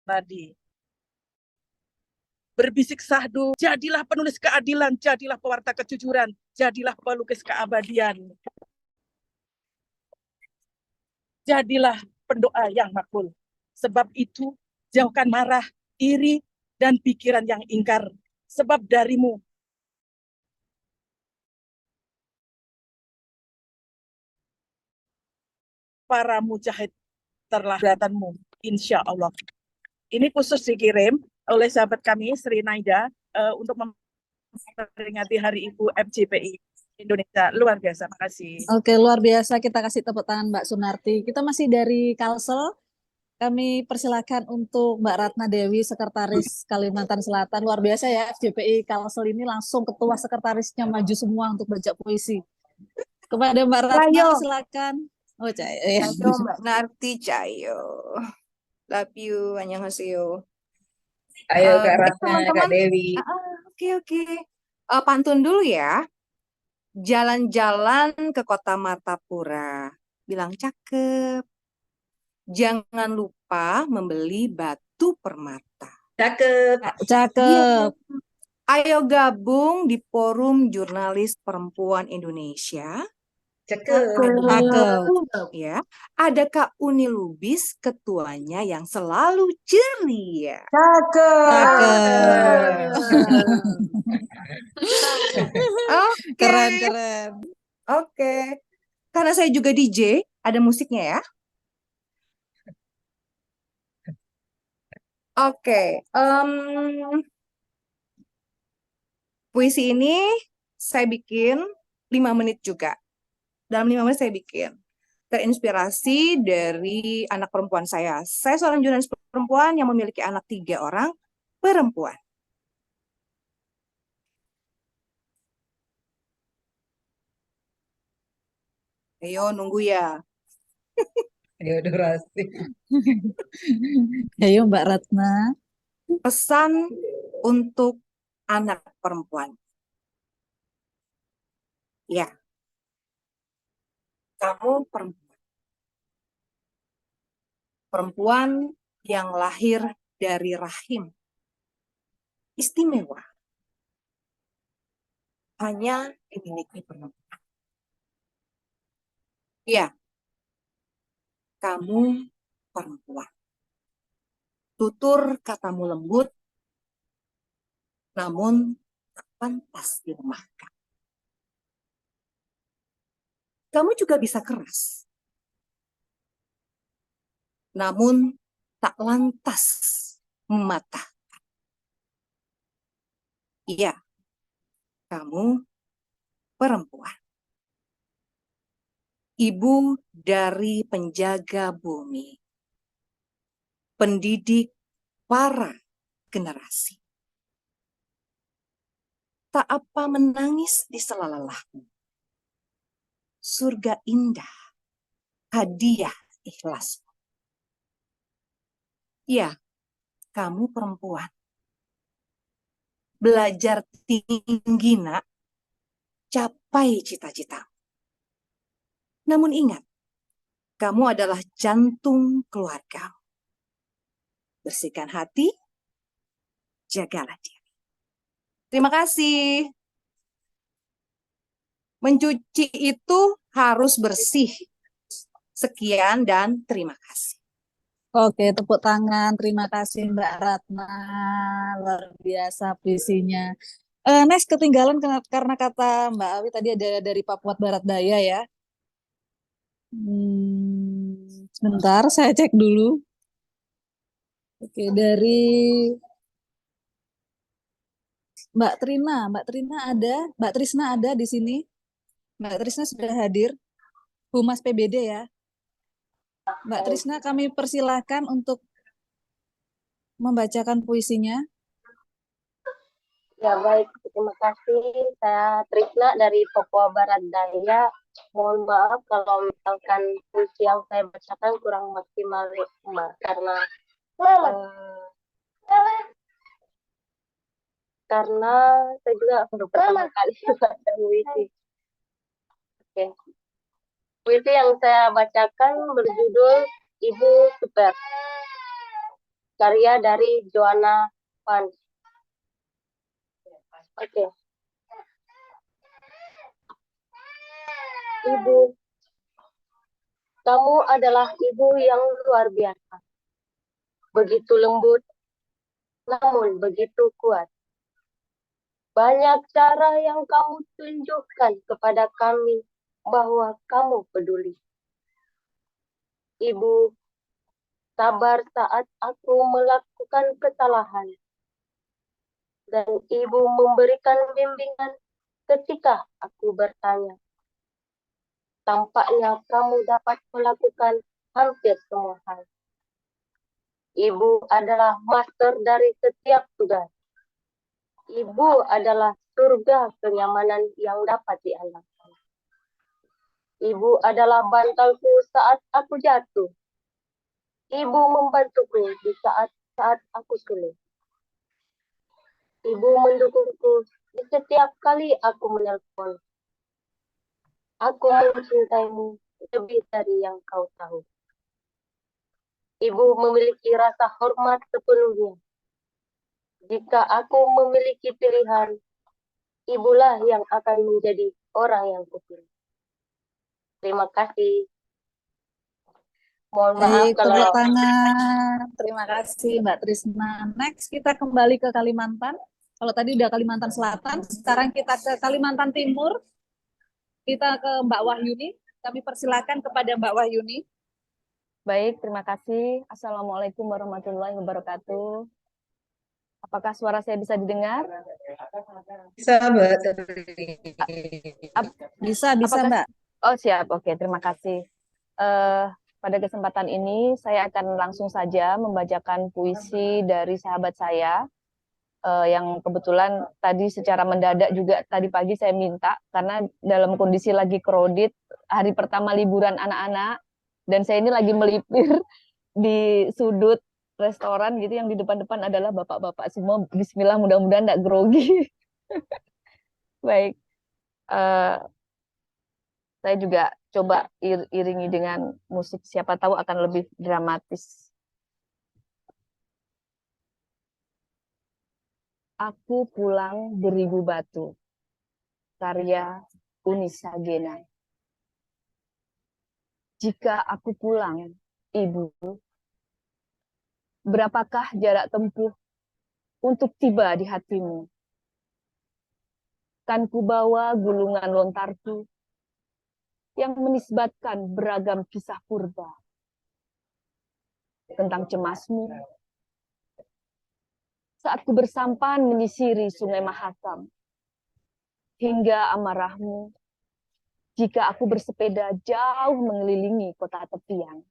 tadi. Berbisik syahdu, jadilah penulis keadilan, jadilah pewarta kejujuran, jadilah pelukis keabadian. Jadilah pendoa yang makbul. Sebab itu, jauhkan marah, iri, dan pikiran yang ingkar. Sebab darimu para mujahid terlahatanmu, insya Allah. Ini khusus dikirim oleh sahabat kami, Sri Naida, untuk memperingati Hari Ibu FJPI Indonesia. Luar biasa, makasih. Oke, luar biasa. Kita kasih tepuk tangan Mbak Sunarti. Kita masih dari Kalsel. Kami persilakan untuk Mbak Ratna Dewi, Sekretaris Kalimantan Selatan. Luar biasa ya, FJPI Kalsel ini langsung ketua sekretarisnya maju semua untuk baca puisi. Kepada Mbak Ratna, Cayo, silakan. Oh, Cayo. Cayo Mbak Narti, Cayo. Love you, annyeonghaseyo. Ayo Kak Baik Ratna, Kak teman-teman, Dewi. oke. Pantun dulu ya. Jalan-jalan ke kota Martapura, bilang cakep. Jangan lupa membeli batu permata. Cakep. Cakep. Ayo gabung di Forum Jurnalis Perempuan Indonesia. Cakep. Cakep. Ya, ada Kak Uni Lubis, ketuanya yang selalu ceria. Cakep. Oke. Keren. Oke. Karena saya juga DJ, ada musiknya ya. Oke. Puisi ini saya bikin 5 menit juga. Dalam 5 menit saya bikin. Terinspirasi dari anak perempuan saya. Saya seorang jurnalis perempuan yang memiliki anak 3 orang perempuan. Ayo nunggu ya. Ayo durasi. Ayo Mbak Ratna. Pesan untuk anak perempuan. Ya. Kamu perempuan. Perempuan yang lahir dari rahim. Istimewa. Hanya dimiliki perempuan. Ya. Kamu perempuan. Tutur katamu lembut, namun tak pantas dilemahkan. Kamu juga bisa keras, namun tak lantas mematahkan. Iya, kamu perempuan. Ibu dari penjaga bumi. Pendidik para generasi. Tak apa menangis di sela lelahmu. Surga indah, hadiah ikhlasmu. Ya, kamu perempuan. Belajar tinggi nak, capai cita-cita. Namun ingat, kamu adalah jantung keluarga. Bersihkan hati, jagalah diri. Terima kasih. Mencuci itu harus bersih. Sekian dan terima kasih. Oke, tepuk tangan. Terima kasih Mbak Ratna. Luar biasa puisinya. Nes ketinggalan karena kata Mbak Awi tadi ada dari Papua Barat Daya ya. Sebentar, saya cek dulu. Oke, dari Mbak Trina ada, Mbak Trisna ada di sini. Mbak Trisna sudah hadir. Humas PBD ya. Mbak Trisna, kami persilahkan untuk membacakan puisinya? Ya baik, terima kasih. Saya Trisna dari Papua Barat Daya. Mohon maaf kalau misalkan puisi yang saya bacakan kurang maksimal karena karena saya juga baru pertama kali baca puisi. Oke. Puisi yang saya bacakan berjudul Ibu Super, karya dari Joanna Pan. Oke. Ibu, kamu adalah ibu yang luar biasa. Begitu lembut, namun begitu kuat. Banyak cara yang kamu tunjukkan kepada kami bahwa kamu peduli. Ibu, sabar saat aku melakukan kesalahan. Dan ibu memberikan bimbingan ketika aku bertanya. Tampaknya kamu dapat melakukan hampir semua hal. Ibu adalah master dari setiap tugas. Ibu adalah surga kenyamanan yang dapat diandalkan. Ibu adalah bantalku saat aku jatuh. Ibu membantuku di saat aku sulit. Ibu mendukungku di setiap kali aku menelpon. Aku mencintaimu lebih dari yang kau tahu. Ibu memiliki rasa hormat sepenuhnya. Jika aku memiliki pilihan, ibulah yang akan menjadi orang yang kupilih. Terima kasih. Mohon maaf Baik, kalau tepuk tangan. Terima kasih Mbak Trisna. Next kita kembali ke Kalimantan. Kalau tadi udah Kalimantan Selatan, sekarang kita ke Kalimantan Timur. Kita ke Mbak Wahyuni. Kami persilakan kepada Mbak Wahyuni. Baik, terima kasih. Assalamualaikum warahmatullahi wabarakatuh. Apakah suara saya bisa didengar? Bisa, Mbak. Bisa, Apakah... Mbak. Oh, siap. Oke, terima kasih. Pada kesempatan ini, saya akan langsung saja membacakan puisi dari sahabat saya, yang kebetulan tadi secara mendadak juga tadi pagi saya minta, karena dalam kondisi lagi kredit, hari pertama liburan anak-anak, dan saya ini lagi melipir di sudut restoran gitu, yang di depan-depan adalah bapak-bapak semua. Bismillah, mudah-mudahan tidak grogi. Baik, saya juga coba iringi dengan musik, siapa tahu akan lebih dramatis. Aku pulang beribu batu, karya Unisa Gena. Jika aku pulang, Ibu, berapakah jarak tempuh untuk tiba di hatimu? Kan ku bawa gulungan lontarku yang menisbatkan beragam kisah purba tentang cemasmu. Saat ku bersampan menyisiri Sungai Mahakam, hingga amarahmu jika aku bersepeda jauh mengelilingi kota tepian.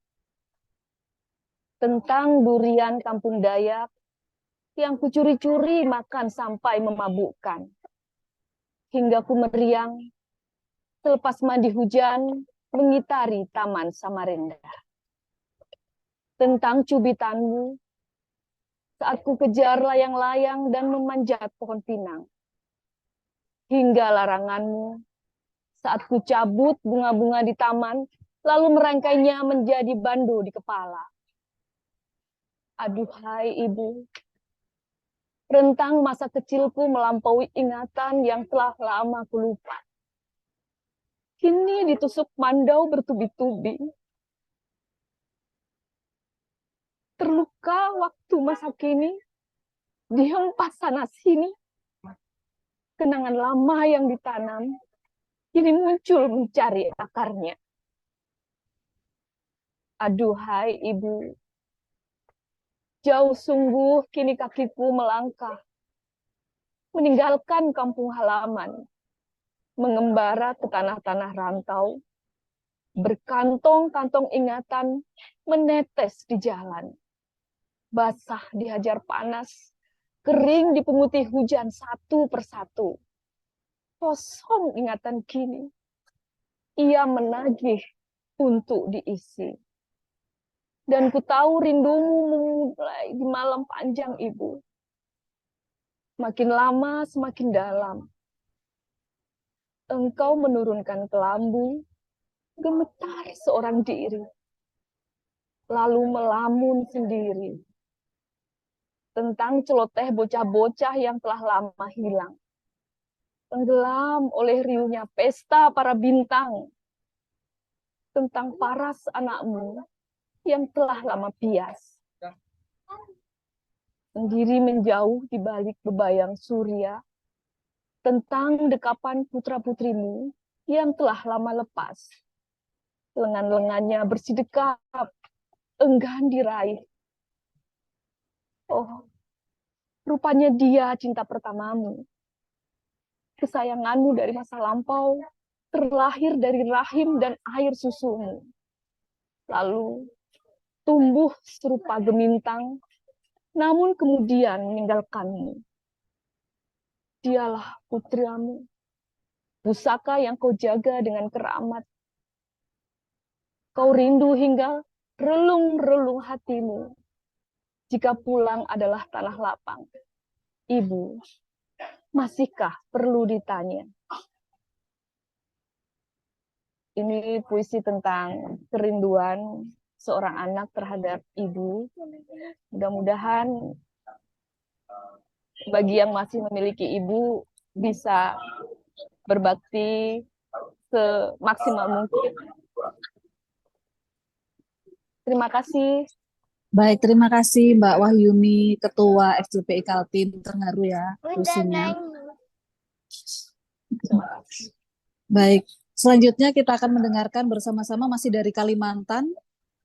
Tentang durian kampung Dayak yang kucuri-curi makan sampai memabukkan. Hingga ku meriang selepas mandi hujan mengitari Taman Samarinda. Tentang cubitanmu saat ku kejar layang-layang dan memanjat pohon pinang. Hingga laranganmu saat ku cabut bunga-bunga di taman, lalu merangkainya menjadi bandu di kepala. Aduhai Ibu, rentang masa kecilku melampaui ingatan yang telah lama ku lupa. Kini ditusuk mandau bertubi-tubi. Terluka waktu masa kini, dihempas sana-sini. Kenangan lama yang ditanam, kini muncul mencari akarnya. Aduhai Ibu, jauh sungguh kini kakiku melangkah, meninggalkan kampung halaman, mengembara ke tanah-tanah rantau, berkantong-kantong ingatan menetes di jalan. basah dihajar panas, kering dipunguti hujan satu persatu. Kosong ingatan kini, ia menagih untuk diisi. Dan ku tahu rindumu memulai di malam panjang, Ibu. Makin lama semakin dalam. Engkau menurunkan kelambu, gemetar seorang diri, lalu melamun sendiri tentang celoteh bocah-bocah yang telah lama hilang. Tenggelam oleh riuhnya pesta para bintang, tentang paras anakmu yang telah lama bias. Sendiri menjauh di balik bebayang surya, tentang dekapan putra-putrimu yang telah lama lepas. Lengan-lengannya bersidekap, enggan diraih. Oh, rupanya dia cinta pertamamu. Kesayanganmu dari masa lampau, terlahir dari rahim dan air susumu. Lalu tumbuh serupa gemintang, namun kemudian meninggalkanmu. Dialah putriamu, pusaka yang kau jaga dengan keramat. Kau rindu hingga relung-relung hatimu, jika pulang adalah tanah lapang. Ibu, masihkah perlu ditanya? Ini puisi tentang kerinduan seorang anak terhadap ibu. Mudah-mudahan bagi yang masih memiliki ibu bisa berbakti semaksimal mungkin. Terima kasih. Baik, terima kasih Mbak Wahyuni, Ketua FJPI Kaltim, terharu ya puisinya. Baik, selanjutnya kita akan mendengarkan bersama-sama masih dari Kalimantan.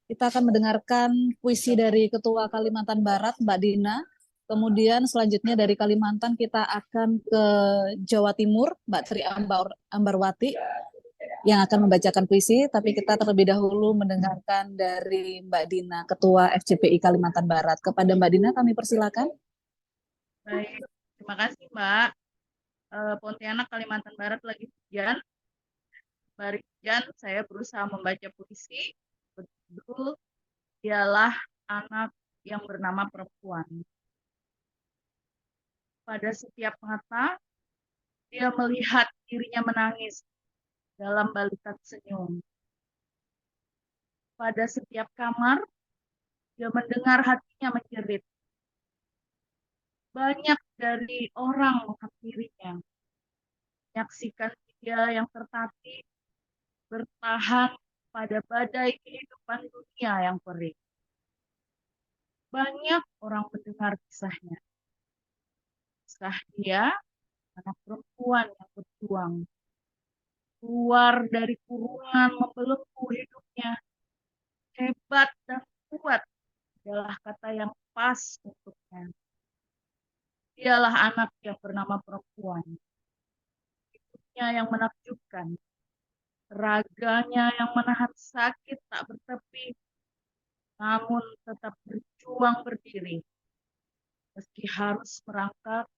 Kita akan mendengarkan puisi dari Ketua Kalimantan Barat, Mbak Dina. Kemudian selanjutnya dari Kalimantan kita akan ke Jawa Timur, Mbak Tri Ambarwati yang akan membacakan puisi, tapi kita terlebih dahulu mendengarkan dari Mbak Dina, Ketua FJPI Kalimantan Barat. Kepada Mbak Dina kami persilakan. Baik, terima kasih Mbak. Pontianak, Kalimantan Barat lagi hujan. Bari hujan, saya berusaha membaca puisi. Berjudul Dialah Anak yang Bernama Perempuan. Pada setiap mata, dia melihat dirinya menangis dalam balikan senyum. Pada setiap kamar, dia mendengar hatinya menjerit. Banyak dari orang menghampirinya, menyaksikan dia yang tertatih, bertahan pada badai kehidupan dunia yang perih. Banyak orang mendengar kisahnya. Kisah dia, anak perempuan yang berjuang, keluar dari kurungan membelenggu hidupnya. Hebat dan kuat adalah kata yang pas untuknya. Dialah anak yang bernama perempuan. Hidupnya yang menakjubkan. Raganya yang menahan sakit tak bertepi, namun tetap berjuang berdiri. Meski harus merangkak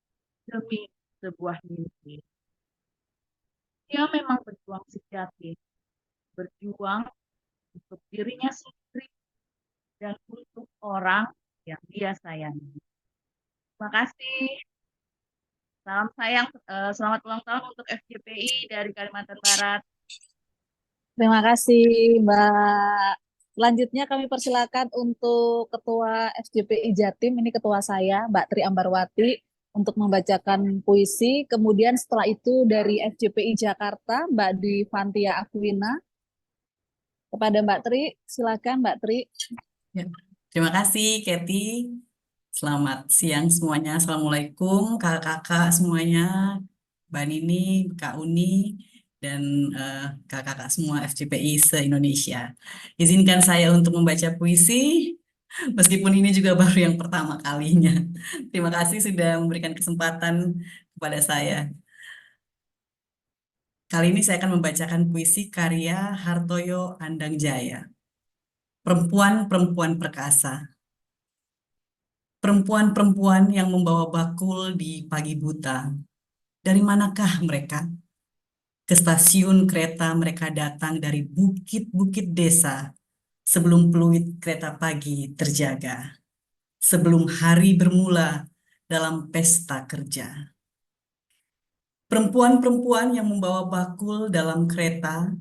demi sebuah mimpi. Dia memang berjuang sejati. Berjuang untuk dirinya sendiri dan untuk orang yang dia sayangi. Terima kasih. Salam sayang, selamat ulang tahun untuk FJPI dari Kalimantan Barat. Terima kasih Mbak. Selanjutnya kami persilakan untuk Ketua FJPI Jatim, ini ketua saya, Mbak Tri Ambarwati, untuk membacakan puisi. Kemudian setelah itu dari FJPI Jakarta, Mbak Divantia Akwina. Kepada Mbak Tri, silakan Mbak Tri. Ya, terima kasih Kathy. Selamat siang semuanya. Assalamualaikum kakak-kakak semuanya, Mbak Nini, Kak Uni, dan kakak-kakak semua FJPI se-Indonesia. Izinkan saya untuk membaca puisi, meskipun ini juga baru yang pertama kalinya. Terima kasih sudah memberikan kesempatan kepada saya. Kali ini saya akan membacakan puisi karya Hartoyo Andangjaya. Perempuan-perempuan perkasa. Perempuan-perempuan yang membawa bakul di pagi buta. Dari manakah mereka? Ke stasiun kereta mereka datang dari bukit-bukit desa sebelum peluit kereta pagi terjaga. Sebelum hari bermula dalam pesta kerja. Perempuan-perempuan yang membawa bakul dalam kereta,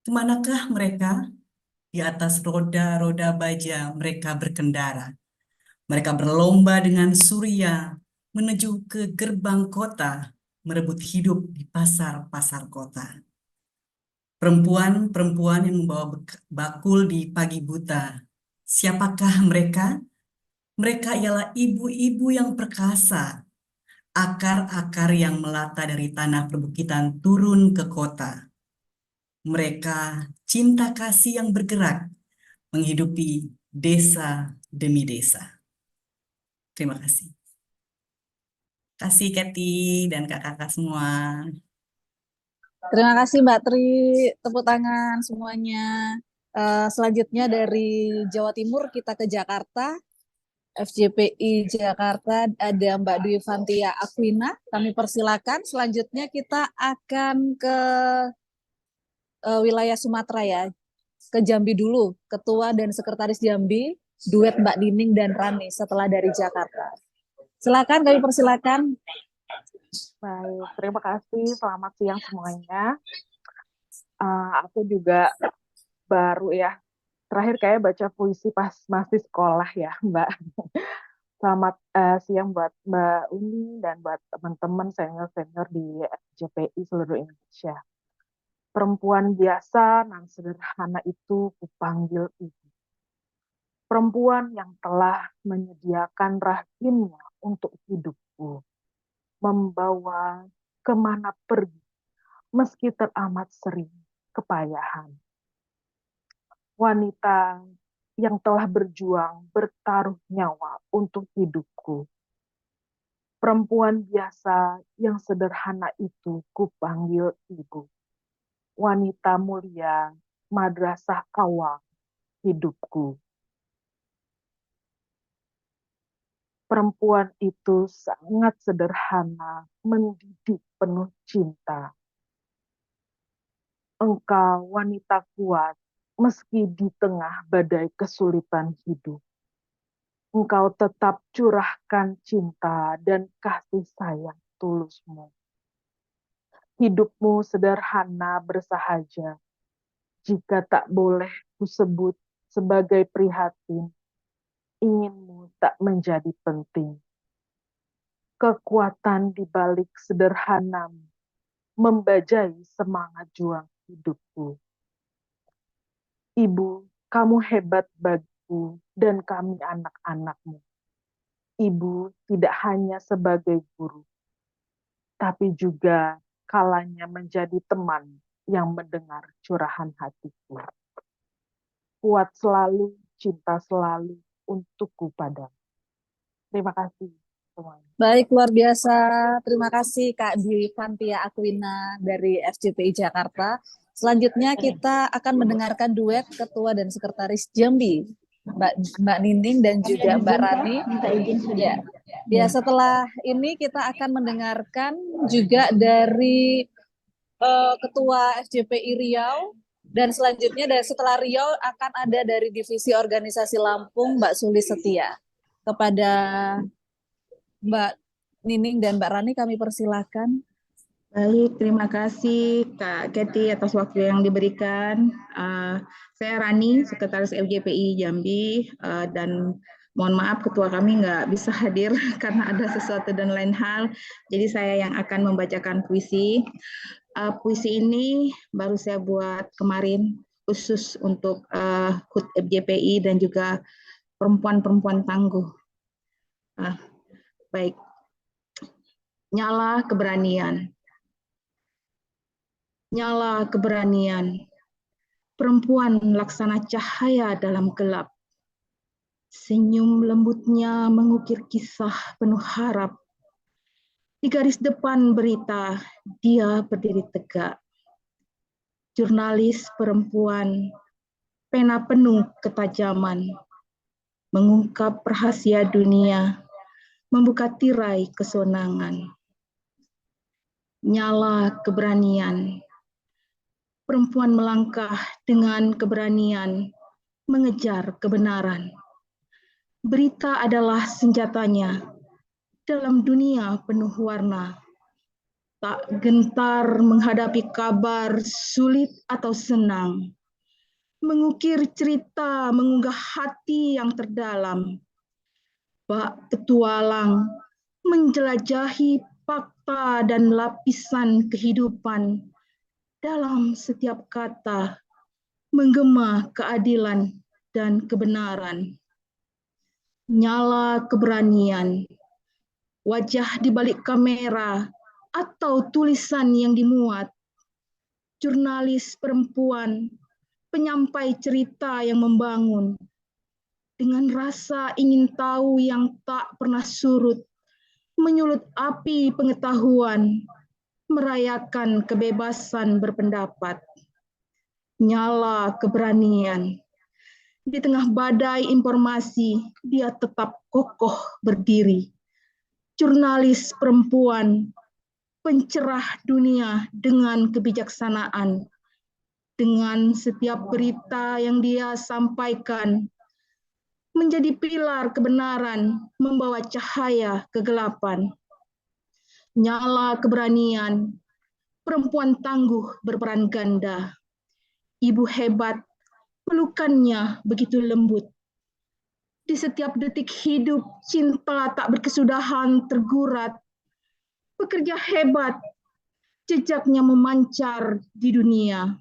kemanakah mereka? Di atas roda-roda baja mereka berkendara. Mereka berlomba dengan surya menuju ke gerbang kota, merebut hidup di pasar-pasar kota. Perempuan-perempuan yang membawa bakul di pagi buta. Siapakah mereka? Mereka ialah ibu-ibu yang perkasa, akar-akar yang melata dari tanah perbukitan turun ke kota. Mereka cinta kasih yang bergerak, menghidupi desa demi desa. Terima kasih. Kasih Kathy dan kakak-kakak semua. Terima kasih Mbak Tri, tepuk tangan semuanya. Selanjutnya dari Jawa Timur kita ke Jakarta. FJPI Jakarta ada Mbak Dwi Fantia Aquina, kami persilakan. Selanjutnya kita akan ke wilayah Sumatera ya, ke Jambi dulu. Ketua dan Sekretaris Jambi, duet Mbak Nining dan Rani setelah dari Jakarta. Silakan, kami persilakan. Baik, terima kasih. Selamat siang semuanya. Aku juga baru ya, terakhir kayak baca puisi pas masih sekolah ya, Mbak. Selamat siang buat Mbak Uni dan buat teman-teman senior-senior di FJPI seluruh Indonesia. Perempuan biasa nan sederhana itu kupanggil ibu. Perempuan yang telah menyediakan rahimnya untuk hidupku. Membawa kemana pergi, meski teramat sering kepayahan. Wanita yang telah berjuang bertaruh nyawa untuk hidupku. Perempuan biasa yang sederhana itu kupanggil ibu. Wanita mulia, madrasah awal hidupku. Perempuan itu sangat sederhana, mendidik penuh cinta. Engkau wanita kuat, meski di tengah badai kesulitan hidup. Engkau tetap curahkan cinta dan kasih sayang tulusmu. Hidupmu sederhana bersahaja. Jika tak boleh kusebut sebagai prihatin, inginmu tak menjadi penting. Kekuatan di balik sederhanamu membajai semangat juang hidupku. Ibu, kamu hebat bagiku dan kami anak-anakmu. Ibu tidak hanya sebagai guru, tapi juga kalanya menjadi teman yang mendengar curahan hatiku. Kuat selalu, cinta selalu untukku padamu. Terima kasih semuanya. Baik, luar biasa. Terima kasih Kak Dwi Fantia Aquina dari FJPI Jakarta. Selanjutnya kita akan mendengarkan duet Ketua dan Sekretaris Jambi, Mbak Nining dan juga Mbak Rani. Ya, setelah ini kita akan mendengarkan juga dari Ketua FJPI Riau, dan selanjutnya setelah Riau akan ada dari Divisi Organisasi Lampung Mbak Suli Setia. Kepada Mbak Nining dan Mbak Rani kami persilakan. Baik, terima kasih Kak Kathy atas waktu yang diberikan. Saya Rani, Sekretaris FJPI Jambi, dan mohon maaf ketua kami nggak bisa hadir karena ada sesuatu dan lain hal. Jadi saya yang akan membacakan puisi. Puisi ini baru saya buat kemarin khusus untuk HUT FJPI dan juga perempuan-perempuan tangguh. Baik, nyala keberanian. Nyala keberanian, perempuan laksana cahaya dalam gelap. Senyum lembutnya mengukir kisah penuh harap. Di garis depan berita, dia berdiri tegak. Jurnalis perempuan, pena penuh ketajaman. mengungkap rahasia dunia, membuka tirai kesenangan. Nyala keberanian, perempuan melangkah dengan keberanian, mengejar kebenaran. Berita adalah senjatanya dalam dunia penuh warna. Tak gentar menghadapi kabar sulit atau senang. Mengukir cerita, mengunggah hati yang terdalam. Bak petualang, menjelajahi fakta dan lapisan kehidupan. Dalam setiap kata, menggema keadilan dan kebenaran. Nyala keberanian, wajah di balik kamera atau tulisan yang dimuat. Jurnalis perempuan, penyampai cerita yang membangun. Dengan rasa ingin tahu yang tak pernah surut, menyulut api pengetahuan, merayakan kebebasan berpendapat. Nyala keberanian. Di tengah badai informasi, dia tetap kokoh berdiri. Jurnalis perempuan, pencerah dunia dengan kebijaksanaan. Dengan setiap berita yang dia sampaikan, menjadi pilar kebenaran, membawa cahaya kegelapan. Nyala keberanian, perempuan tangguh berperan ganda. Ibu hebat, pelukannya begitu lembut. Di setiap detik hidup, cinta tak berkesudahan tergurat. Pekerja hebat, jejaknya memancar di dunia.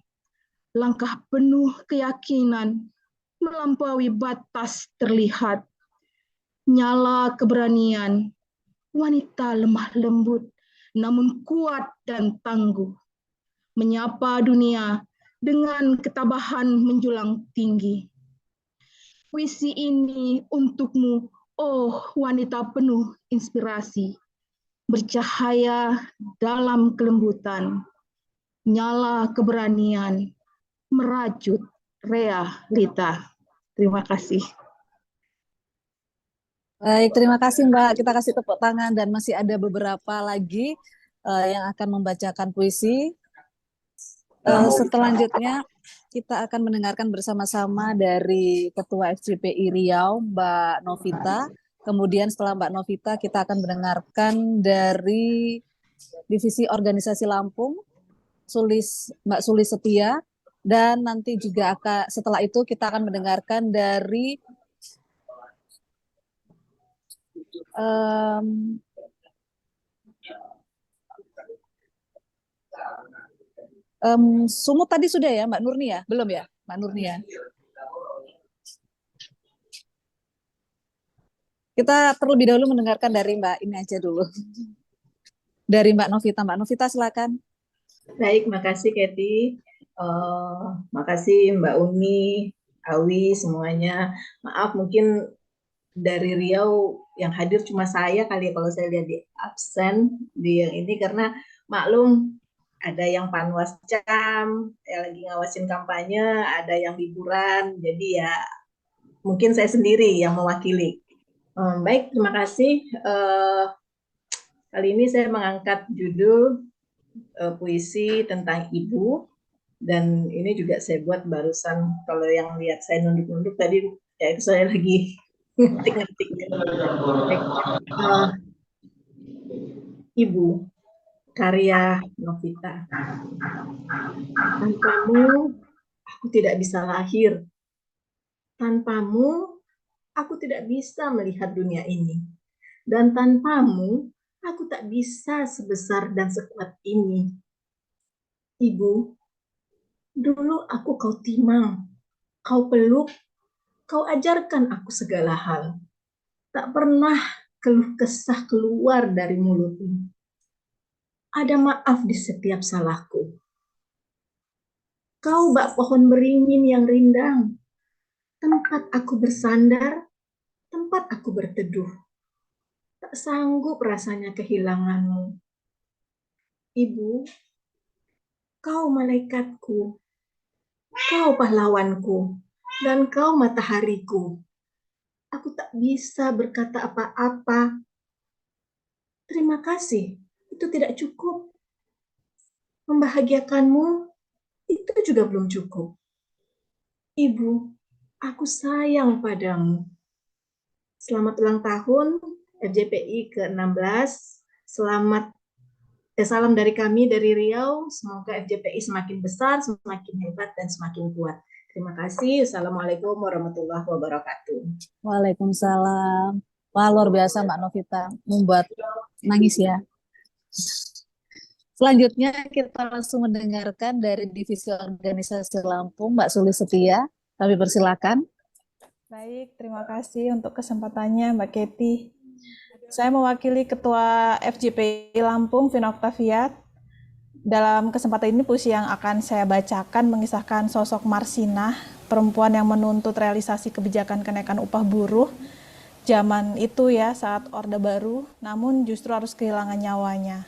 Langkah penuh keyakinan, melampaui batas terlihat. Nyala keberanian, wanita lemah lembut, namun kuat dan tangguh. Menyapa dunia dengan ketabahan menjulang tinggi. Puisi ini untukmu, oh wanita penuh inspirasi. Bercahaya dalam kelembutan, nyala keberanian, merajut realita. Terima kasih. Baik, terima kasih Mbak. Kita kasih tepuk tangan dan masih ada beberapa lagi yang akan membacakan puisi. Selanjutnya kita akan mendengarkan bersama-sama dari Ketua FJPI Riau, Mbak Novita. Kemudian setelah Mbak Novita, kita akan mendengarkan dari Divisi Organisasi Lampung, Mbak Sulis Setia. Dan nanti juga setelah itu kita akan mendengarkan dari Sumut tadi sudah ya, Mbak Nurni ya? Belum ya, Mbak Nurni ya? Kita terlebih dahulu mendengarkan dari Mbak ini aja dulu. Dari Mbak Novita. Mbak Novita, silakan. Baik, makasih Keti. Makasih Mbak Uni, Awi, semuanya. Maaf, mungkin dari Riau yang hadir cuma saya kali kalau saya lihat di absen di yang ini, karena maklum ada yang panwascam, yang lagi ngawasin kampanye, ada yang liburan, jadi ya mungkin saya sendiri yang mewakili. Baik, terima kasih. Kali ini saya mengangkat judul puisi tentang ibu, dan ini juga saya buat barusan. Kalau yang lihat saya nunduk-nunduk tadi, ya itu saya lagi ngetik-ngetik. Ibu, karya Novita. Tanpamu, aku tidak bisa lahir. Tanpamu, aku tidak bisa melihat dunia ini. Dan tanpamu, aku tak bisa sebesar dan sekuat ini. Ibu, dulu aku kau timang, kau peluk, kau ajarkan aku segala hal. Tak pernah keluh kesah keluar dari mulutmu. Ada maaf di setiap salahku. Kau bak pohon beringin yang rindang, tempat aku bersandar, tempat aku berteduh. Tak sanggup rasanya kehilanganmu. Ibu, kau malaikatku, kau pahlawanku, dan kau matahariku. aku tak bisa berkata apa-apa. Terima kasih, itu tidak cukup. Membahagiakanmu, itu juga belum cukup. Ibu, aku sayang padamu. Selamat ulang tahun FJPI ke-16. Salam dari kami dari Riau. Semoga FJPI semakin besar, semakin hebat, dan semakin kuat. Terima kasih. Assalamualaikum warahmatullahi wabarakatuh. Waalaikumsalam. Wah, luar biasa Mbak Novita, membuat nangis ya. Selanjutnya kita langsung mendengarkan dari Divisi Organisasi Lampung, Mbak Suli Setia. Kami persilakan. Baik, terima kasih untuk kesempatannya Mbak Kety. Saya mewakili Ketua FJPI Lampung, Vina Oktaviat. Dalam kesempatan ini puisi yang akan saya bacakan mengisahkan sosok Marsinah, perempuan yang menuntut realisasi kebijakan kenaikan upah buruh zaman itu ya, saat Orde Baru, namun justru harus kehilangan nyawanya.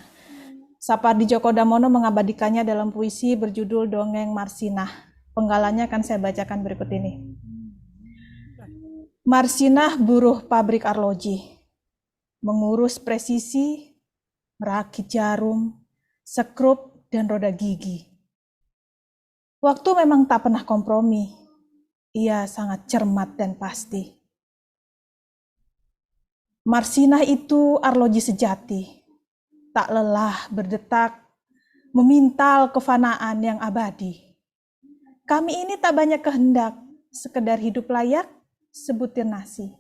Sapardi Djoko Damono mengabadikannya dalam puisi berjudul Dongeng Marsinah. Penggalannya akan saya bacakan berikut ini. Marsinah buruh pabrik arloji, mengurus presisi, merakit jarum, sekrup, dan roda gigi. Waktu memang tak pernah kompromi. Ia sangat cermat dan pasti. Marsinah itu arloji sejati, tak lelah berdetak, memintal kefanaan yang abadi. Kami ini tak banyak kehendak, sekedar hidup layak, sebutir nasi.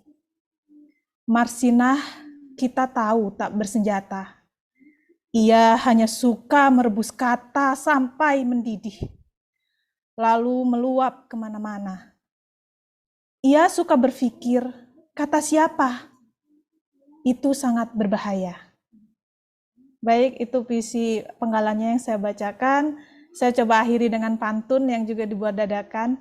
Marsinah kita tahu tak bersenjata. Ia hanya suka merebus kata sampai mendidih, lalu meluap kemana-mana. Ia suka berpikir, kata siapa? Itu sangat berbahaya. Baik, itu puisi penggalannya yang saya bacakan. Saya coba akhiri dengan pantun yang juga dibuat dadakan.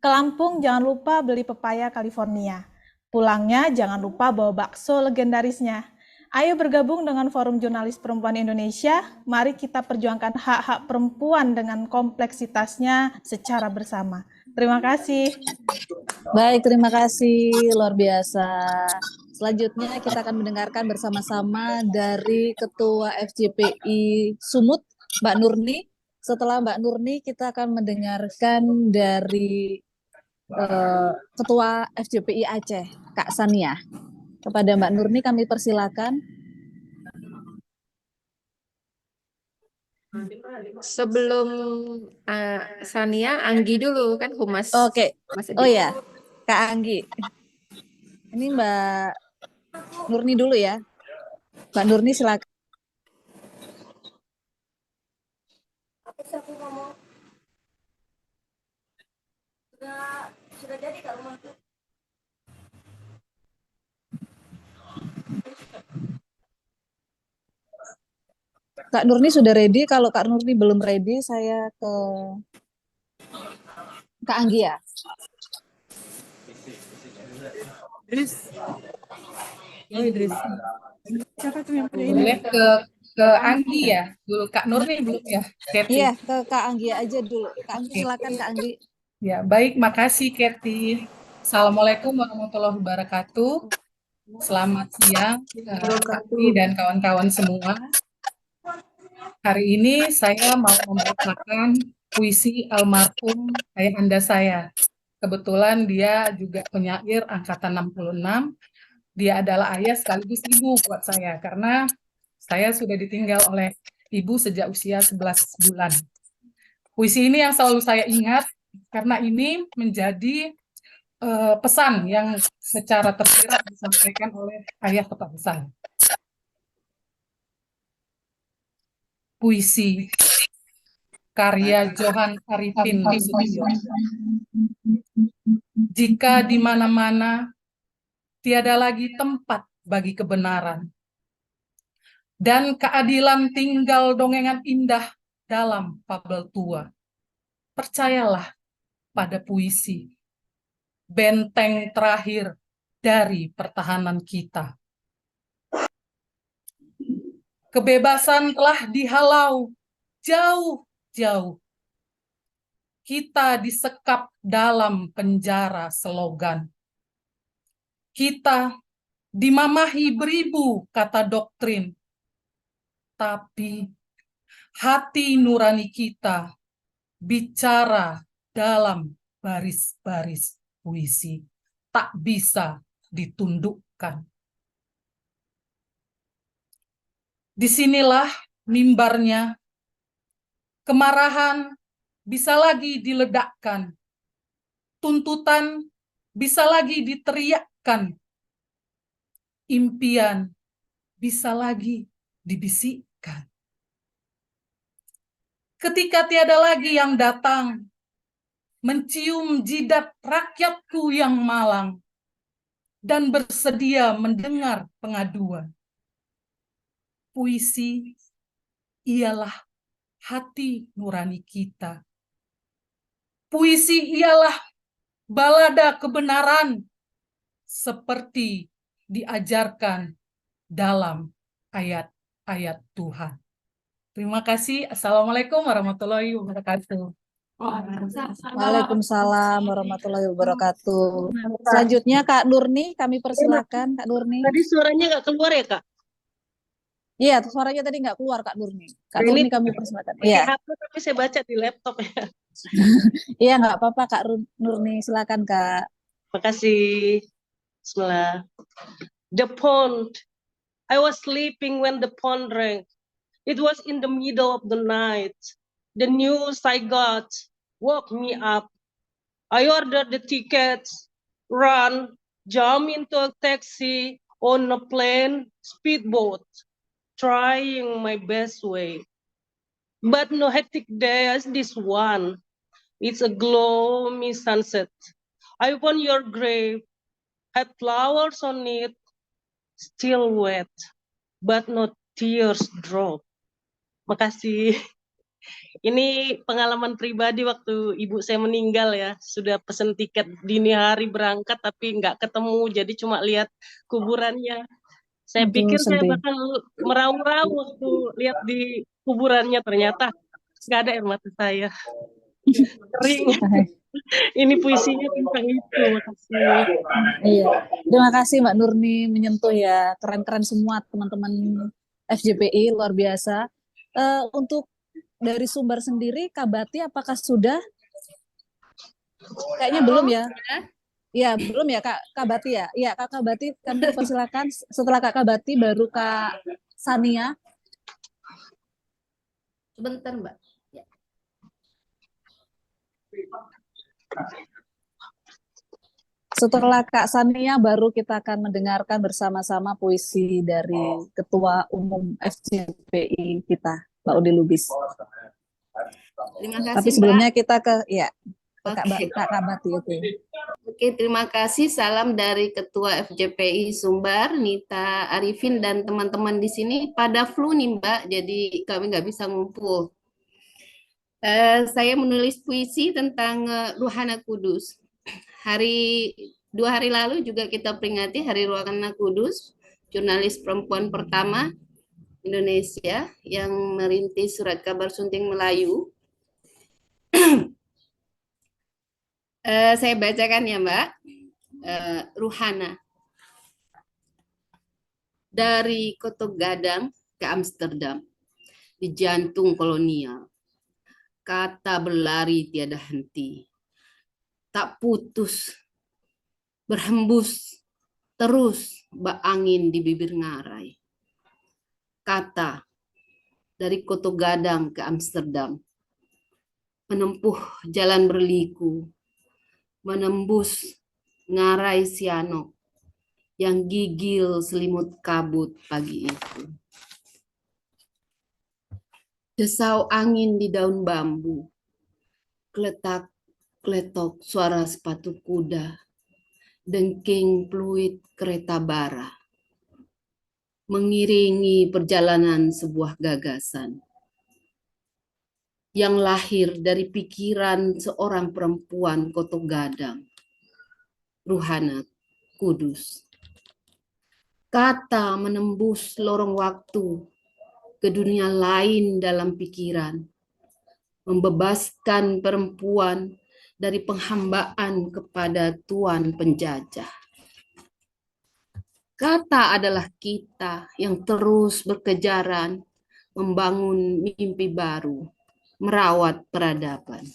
Ke Lampung jangan lupa beli pepaya California. Pulangnya jangan lupa bawa bakso legendarisnya. Ayo bergabung dengan Forum Jurnalis Perempuan Indonesia. Mari kita perjuangkan hak-hak perempuan dengan kompleksitasnya secara bersama. Terima kasih. Baik, terima kasih. Luar biasa. Selanjutnya kita akan mendengarkan bersama-sama dari Ketua FJPI Sumut, Mbak Nurni. Setelah Mbak Nurni, kita akan mendengarkan dari Ketua FJPI Aceh, Kak Sania. Kepada Mbak Nurni kami persilakan. Sebelum Sania, Anggi dulu kan Humas. Oke. Mas Oh Edi. ya, Kak Anggi. Ini Mbak Nurni dulu ya. Mbak Nurni silakan. Sudah jadi Kak rumah itu. Kak Nurni sudah ready. Kalau Kak Nurni belum ready, saya ke Kak Anggi ya. Idris. Oh, Idris. Siapa tuh yang ini? Boleh ke Anggi ya dulu, Kak Nurni belum ya, Kety? Iya, ke Kak Anggi aja dulu. Kak Anggi silakan Kak Anggi. Ya, baik, makasih Kety. Assalamualaikum warahmatullahi wabarakatuh. Selamat siang Kety dan kawan-kawan semua. Hari ini saya mau membacakan puisi almarhum ayahanda saya. Kebetulan dia juga penyair angkatan 66. Dia adalah ayah sekaligus ibu buat saya karena saya sudah ditinggal oleh ibu sejak usia 11 bulan. Puisi ini yang selalu saya ingat karena ini menjadi pesan yang secara tersirat disampaikan oleh ayah kepada saya. Puisi karya Johan Arifin Nasution. Jika di mana-mana tiada lagi tempat bagi kebenaran dan keadilan tinggal dongengan indah dalam fabel tua, percayalah pada puisi, benteng terakhir dari pertahanan kita. Kebebasan telah dihalau jauh-jauh. Kita disekap dalam penjara slogan. Kita dimamahi beribu kata doktrin, tapi hati nurani kita bicara dalam baris-baris puisi, tak bisa ditundukkan. Disinilah mimbarnya, kemarahan bisa lagi diledakkan, tuntutan bisa lagi diteriakkan, impian bisa lagi dibisikkan. Ketika tiada lagi yang datang, mencium jidat rakyatku yang malang, dan bersedia mendengar pengaduan. Puisi ialah hati nurani kita. Puisi ialah balada kebenaran, seperti diajarkan dalam ayat-ayat Tuhan. Terima kasih. Assalamualaikum warahmatullahi wabarakatuh. Waalaikumsalam warahmatullahi wabarakatuh. Selanjutnya Kak Nurni, kami persilakan Kak Nurni. Tadi suaranya nggak keluar ya, Kak? Iya, suaranya tadi nggak keluar Kak Nurni. Kak Ini Nurni kami persilakan. pakai Iya, HP tapi saya baca di laptop ya. iya nggak apa-apa Kak Nurni, silakan Kak. Makasih. Bismillah. The pond. I was sleeping when the pond rang. It was in the middle of the night. The news I got woke me up. I ordered the tickets, run, jump into a taxi, on a plane, speedboat, trying my best way. But no hectic day as this one. It's a gloomy sunset. I found your grave, had flowers on it, still wet, but no tears drop. Makasih. Ini pengalaman pribadi waktu ibu saya meninggal ya. Sudah pesen tiket dini hari berangkat tapi nggak ketemu. Jadi cuma lihat kuburannya. Saya Aduh, pikir saya sedih. bakal meraung-raung waktu lihat di kuburannya. Ternyata nggak ada air mata saya. Kering. Ini puisinya tentang itu. Makasih. Iya, terima kasih Mbak Nurni menyentuh ya. Keren-keren semua teman-teman FJPI, luar biasa. Untuk dari Sumbar sendiri, Kak Bati apakah sudah? Kayaknya belum ya. Iya, belum ya Kak Bati ya. Iya, Kak Bati kami persilakan. Setelah Kak Bati baru Kak Sania. Sebentar, Mbak. Ya. Setelah Kak Sania baru kita akan mendengarkan bersama-sama puisi dari Ketua Umum FJPI kita, Mbak Udi Lubis. Terima kasih, Tapi sebelumnya Mbak. kita ke Kak Oke. Bati. Oke, terima kasih. Salam dari Ketua FJPI Sumbar, Nita Arifin, dan teman-teman di sini pada flu nih, Mbak. Jadi kami nggak bisa ngumpul. Saya menulis puisi tentang Ruhana Kudus. 2 hari lalu juga kita peringati Hari Ruhana Kudus, jurnalis perempuan pertama Indonesia yang merintis surat kabar sunting Melayu. Saya bacakan ya Mbak. Ruhana. Dari Kota Gadang ke Amsterdam, di jantung kolonial. Kata berlari tiada henti. Tak putus, berhembus, terus bak angin di bibir ngarai. Kata dari Kota Gadang ke Amsterdam, menempuh jalan berliku, menembus ngarai Sianok yang gigil selimut kabut pagi itu. Desau angin di daun bambu, kletak-kletok suara sepatu kuda, dengking fluid kereta bara, mengiringi perjalanan sebuah gagasan yang lahir dari pikiran seorang perempuan Kota Gadang, Ruhana Kudus. Kata menembus lorong waktu ke dunia lain dalam pikiran, membebaskan perempuan dari penghambaan kepada tuan penjajah. Kata adalah kita yang terus berkejaran, membangun mimpi baru, merawat peradaban.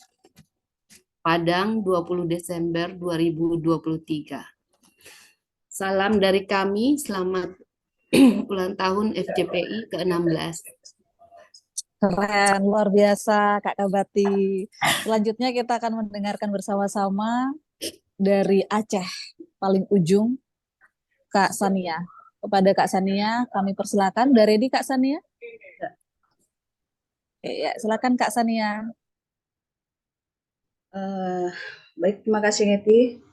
Padang, 20 Desember 2023. Salam dari kami, selamat ulang tahun FJPI ke-16. Keren, luar biasa Kak Kabati. Selanjutnya kita akan mendengarkan bersama-sama dari Aceh, paling ujung, Kak Sania. Kepada Kak Sania, kami persilakan. Udah ready Kak Sania? Ya, silakan Kak Sania. Baik, terima kasih Neti.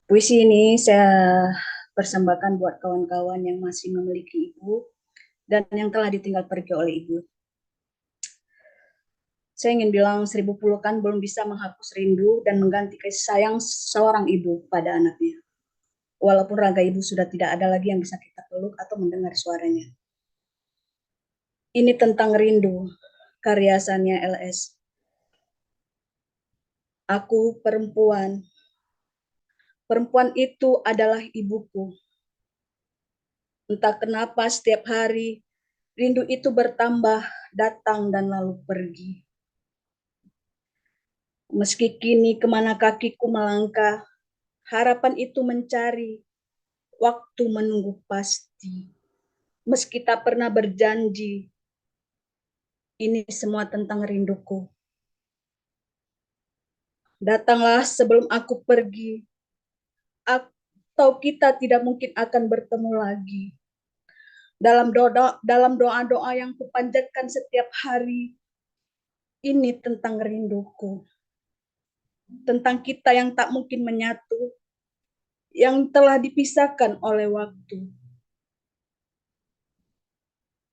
Puisi ini saya persembahkan buat kawan-kawan yang masih memiliki ibu dan yang telah ditinggal pergi oleh ibu. Saya ingin bilang 1000 pelukan belum bisa menghapus rindu dan mengganti kasih sayang seorang ibu pada anaknya. Walaupun raga ibu sudah tidak ada lagi yang bisa kita peluk atau mendengar suaranya. Ini tentang rindu, karyasannya LS. Aku perempuan. Perempuan itu adalah ibuku. Entah kenapa setiap hari rindu itu bertambah, datang dan lalu pergi. Meski kini kemana kakiku melangkah, harapan itu mencari, waktu menunggu pasti. Meski tak pernah berjanji, ini semua tentang rinduku. Datanglah sebelum aku pergi, atau kita tidak mungkin akan bertemu lagi. Dalam doa-doa yang kupanjatkan setiap hari, ini tentang rinduku. Tentang kita yang tak mungkin menyatu, yang telah dipisahkan oleh waktu.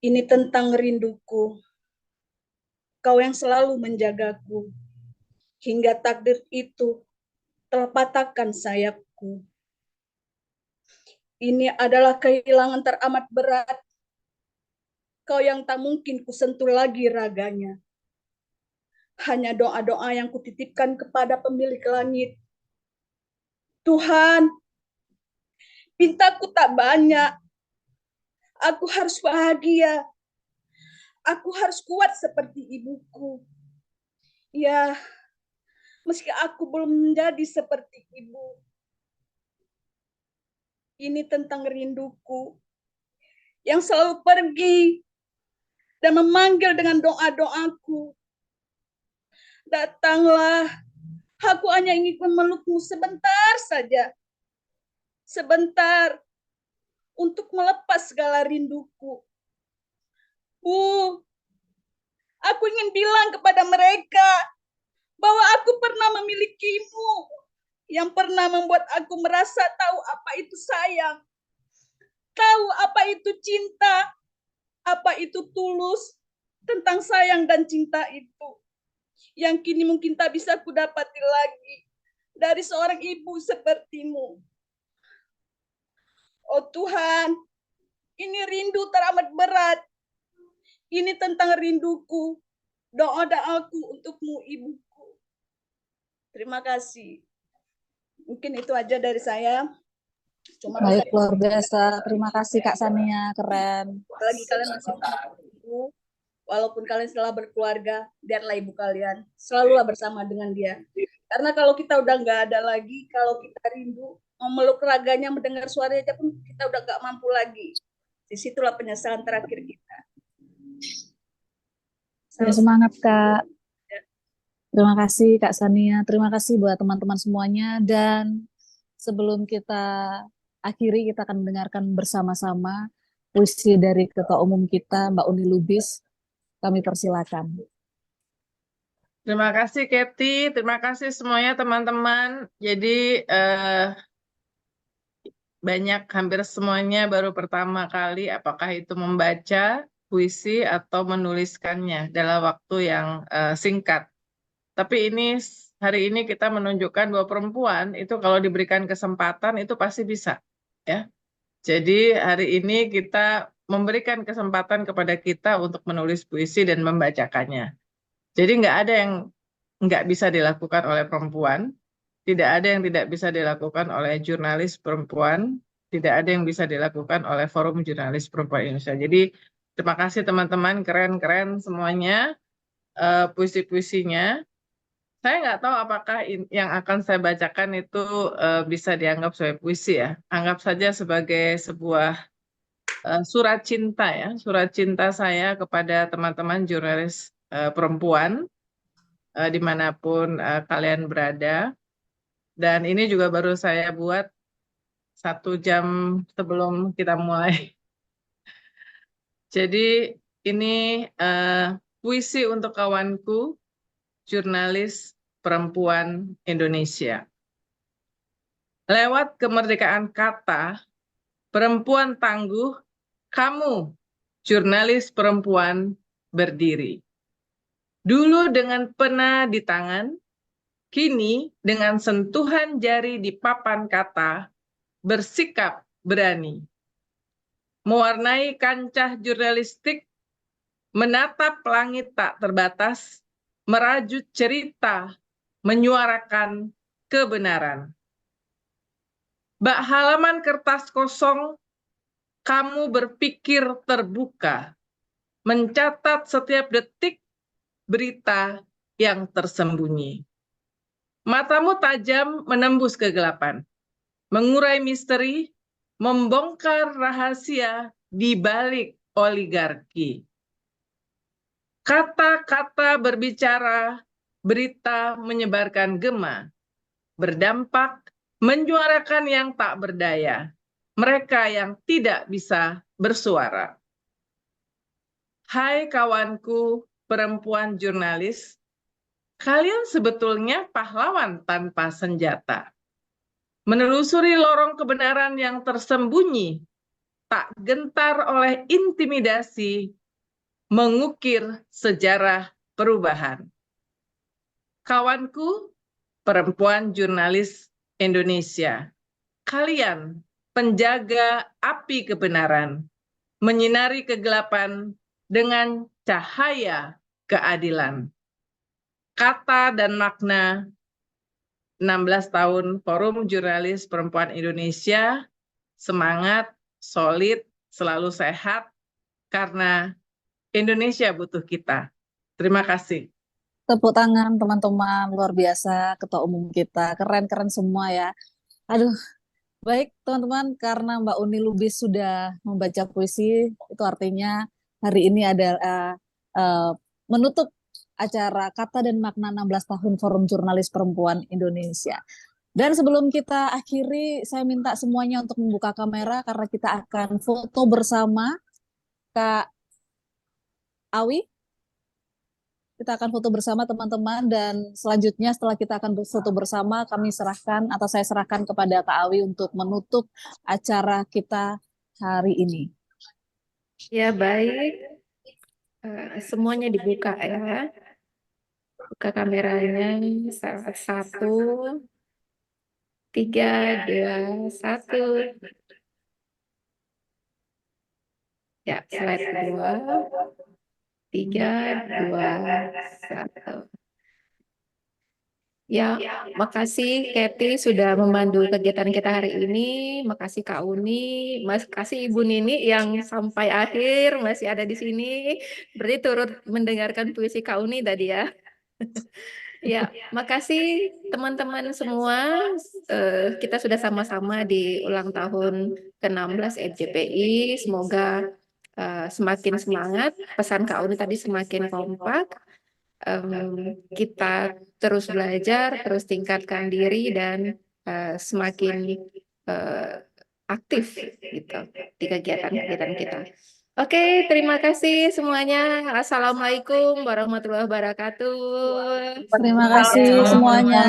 Ini tentang rinduku, kau yang selalu menjagaku, hingga takdir itu telah patahkan sayapku. Ini adalah kehilangan teramat berat, kau yang tak mungkin kusentuh lagi raganya. Hanya doa-doa yang kutitipkan kepada pemilik langit. Tuhan, pintaku tak banyak. Aku harus bahagia. Aku harus kuat seperti ibuku. Ya, meski aku belum menjadi seperti ibu. Ini tentang rinduku yang selalu pergi dan memanggil dengan doa-doaku. Datanglah, aku hanya ingin memelukmu sebentar saja. Sebentar, untuk melepas segala rinduku. Aku ingin bilang kepada mereka bahwa aku pernah memilikimu, yang pernah membuat aku merasa tahu apa itu sayang, tahu apa itu cinta, apa itu tulus, tentang sayang dan cinta itu, yang kini mungkin tak bisa kudapati lagi dari seorang ibu sepertimu. Oh Tuhan, ini rindu teramat berat. Ini tentang rinduku, doa-doaku untukmu ibuku. Terima kasih. Mungkin itu aja dari saya. Cuma Baik, luar biasa. Terima kasih Kak Sania, keren. Apalagi kalian masih ibu, walaupun kalian setelah berkeluarga, biarlah ibu kalian selalulah bersama dengan dia. Karena kalau kita udah nggak ada lagi, kalau kita rindu, memeluk raganya, mendengar suaranya pun kita udah nggak mampu lagi. Disitulah penyesalan terakhir kita. Ya, semangat Kak. Terima kasih Kak Sania. Terima kasih buat teman-teman semuanya. Dan sebelum kita akhiri, kita akan mendengarkan bersama-sama puisi dari Ketua Umum kita, Mbak Uni Lubis. Kami persilakan. Terima kasih Keti, terima kasih semuanya teman-teman. Jadi banyak, hampir semuanya baru pertama kali apakah itu membaca puisi atau menuliskannya dalam waktu yang singkat. Tapi hari ini kita menunjukkan bahwa perempuan itu kalau diberikan kesempatan itu pasti bisa, ya. Jadi hari ini kita memberikan kesempatan kepada kita untuk menulis puisi dan membacakannya. Jadi nggak ada yang nggak bisa dilakukan oleh perempuan, tidak ada yang tidak bisa dilakukan oleh jurnalis perempuan, tidak ada yang bisa dilakukan oleh Forum Jurnalis Perempuan Indonesia. Jadi terima kasih teman-teman, keren-keren semuanya puisi-puisinya. Saya nggak tahu apakah yang akan saya bacakan itu bisa dianggap sebagai puisi ya. Anggap saja sebagai sebuah surat cinta ya, surat cinta saya kepada teman-teman jurnalis perempuan dimanapun kalian berada. Dan ini juga baru saya buat 1 jam sebelum kita mulai. Jadi ini puisi untuk kawanku, jurnalis perempuan Indonesia. Lewat kemerdekaan kata, perempuan tangguh, kamu, jurnalis perempuan, berdiri. Dulu dengan pena di tangan, kini dengan sentuhan jari di papan kata, bersikap berani. Mewarnai kancah jurnalistik, menatap langit tak terbatas, merajut cerita, menyuarakan kebenaran. Bak halaman kertas kosong, kamu berpikir terbuka, mencatat setiap detik berita yang tersembunyi. Matamu tajam menembus kegelapan, mengurai misteri, membongkar rahasia di balik oligarki. Kata-kata berbicara, berita menyebarkan gema, berdampak, menyuarakan yang tak berdaya, mereka yang tidak bisa bersuara. Hai kawanku perempuan jurnalis, kalian sebetulnya pahlawan tanpa senjata. Menelusuri lorong kebenaran yang tersembunyi, tak gentar oleh intimidasi, mengukir sejarah perubahan. Kawanku, perempuan jurnalis Indonesia, kalian penjaga api kebenaran, menyinari kegelapan dengan cahaya keadilan. Kata dan makna 16 tahun Forum Jurnalis Perempuan Indonesia, semangat, solid, selalu sehat, karena Indonesia butuh kita. Terima kasih. Tepuk tangan teman-teman, luar biasa Ketua Umum kita, keren-keren semua ya. Aduh, baik teman-teman, karena Mbak Uni Lubis sudah membaca puisi, itu artinya hari ini adalah menutup acara Kata dan Makna 16 tahun Forum Jurnalis Perempuan Indonesia. Dan sebelum kita akhiri, saya minta semuanya untuk membuka kamera karena kita akan foto bersama. Kak Awi, kita akan foto bersama teman-teman, dan selanjutnya setelah kita akan foto bersama, kami serahkan atau saya serahkan kepada Kak Awi untuk menutup acara kita hari ini. Ya baik, semuanya dibuka ya. Buka kameranya, 1, 3, 2, 1. Ya, slide kedua. 3, 2, 1. Ya, makasih Kathy sudah memandu kegiatan kita hari ini. Makasih Kak Uni, makasih Ibu Nini yang sampai akhir masih ada di sini. Berarti turut mendengarkan puisi Kak Uni tadi ya. Ya, makasih teman-teman semua. Kita sudah sama-sama di ulang tahun ke-16 FJPI. Semoga semakin semangat. Pesan Kak Uni tadi semakin kompak. Kita terus belajar, terus tingkatkan diri dan semakin aktif gitu di kegiatan-kegiatan kita. Oke, terima kasih semuanya. Assalamualaikum warahmatullahi wabarakatuh. Terima kasih semuanya.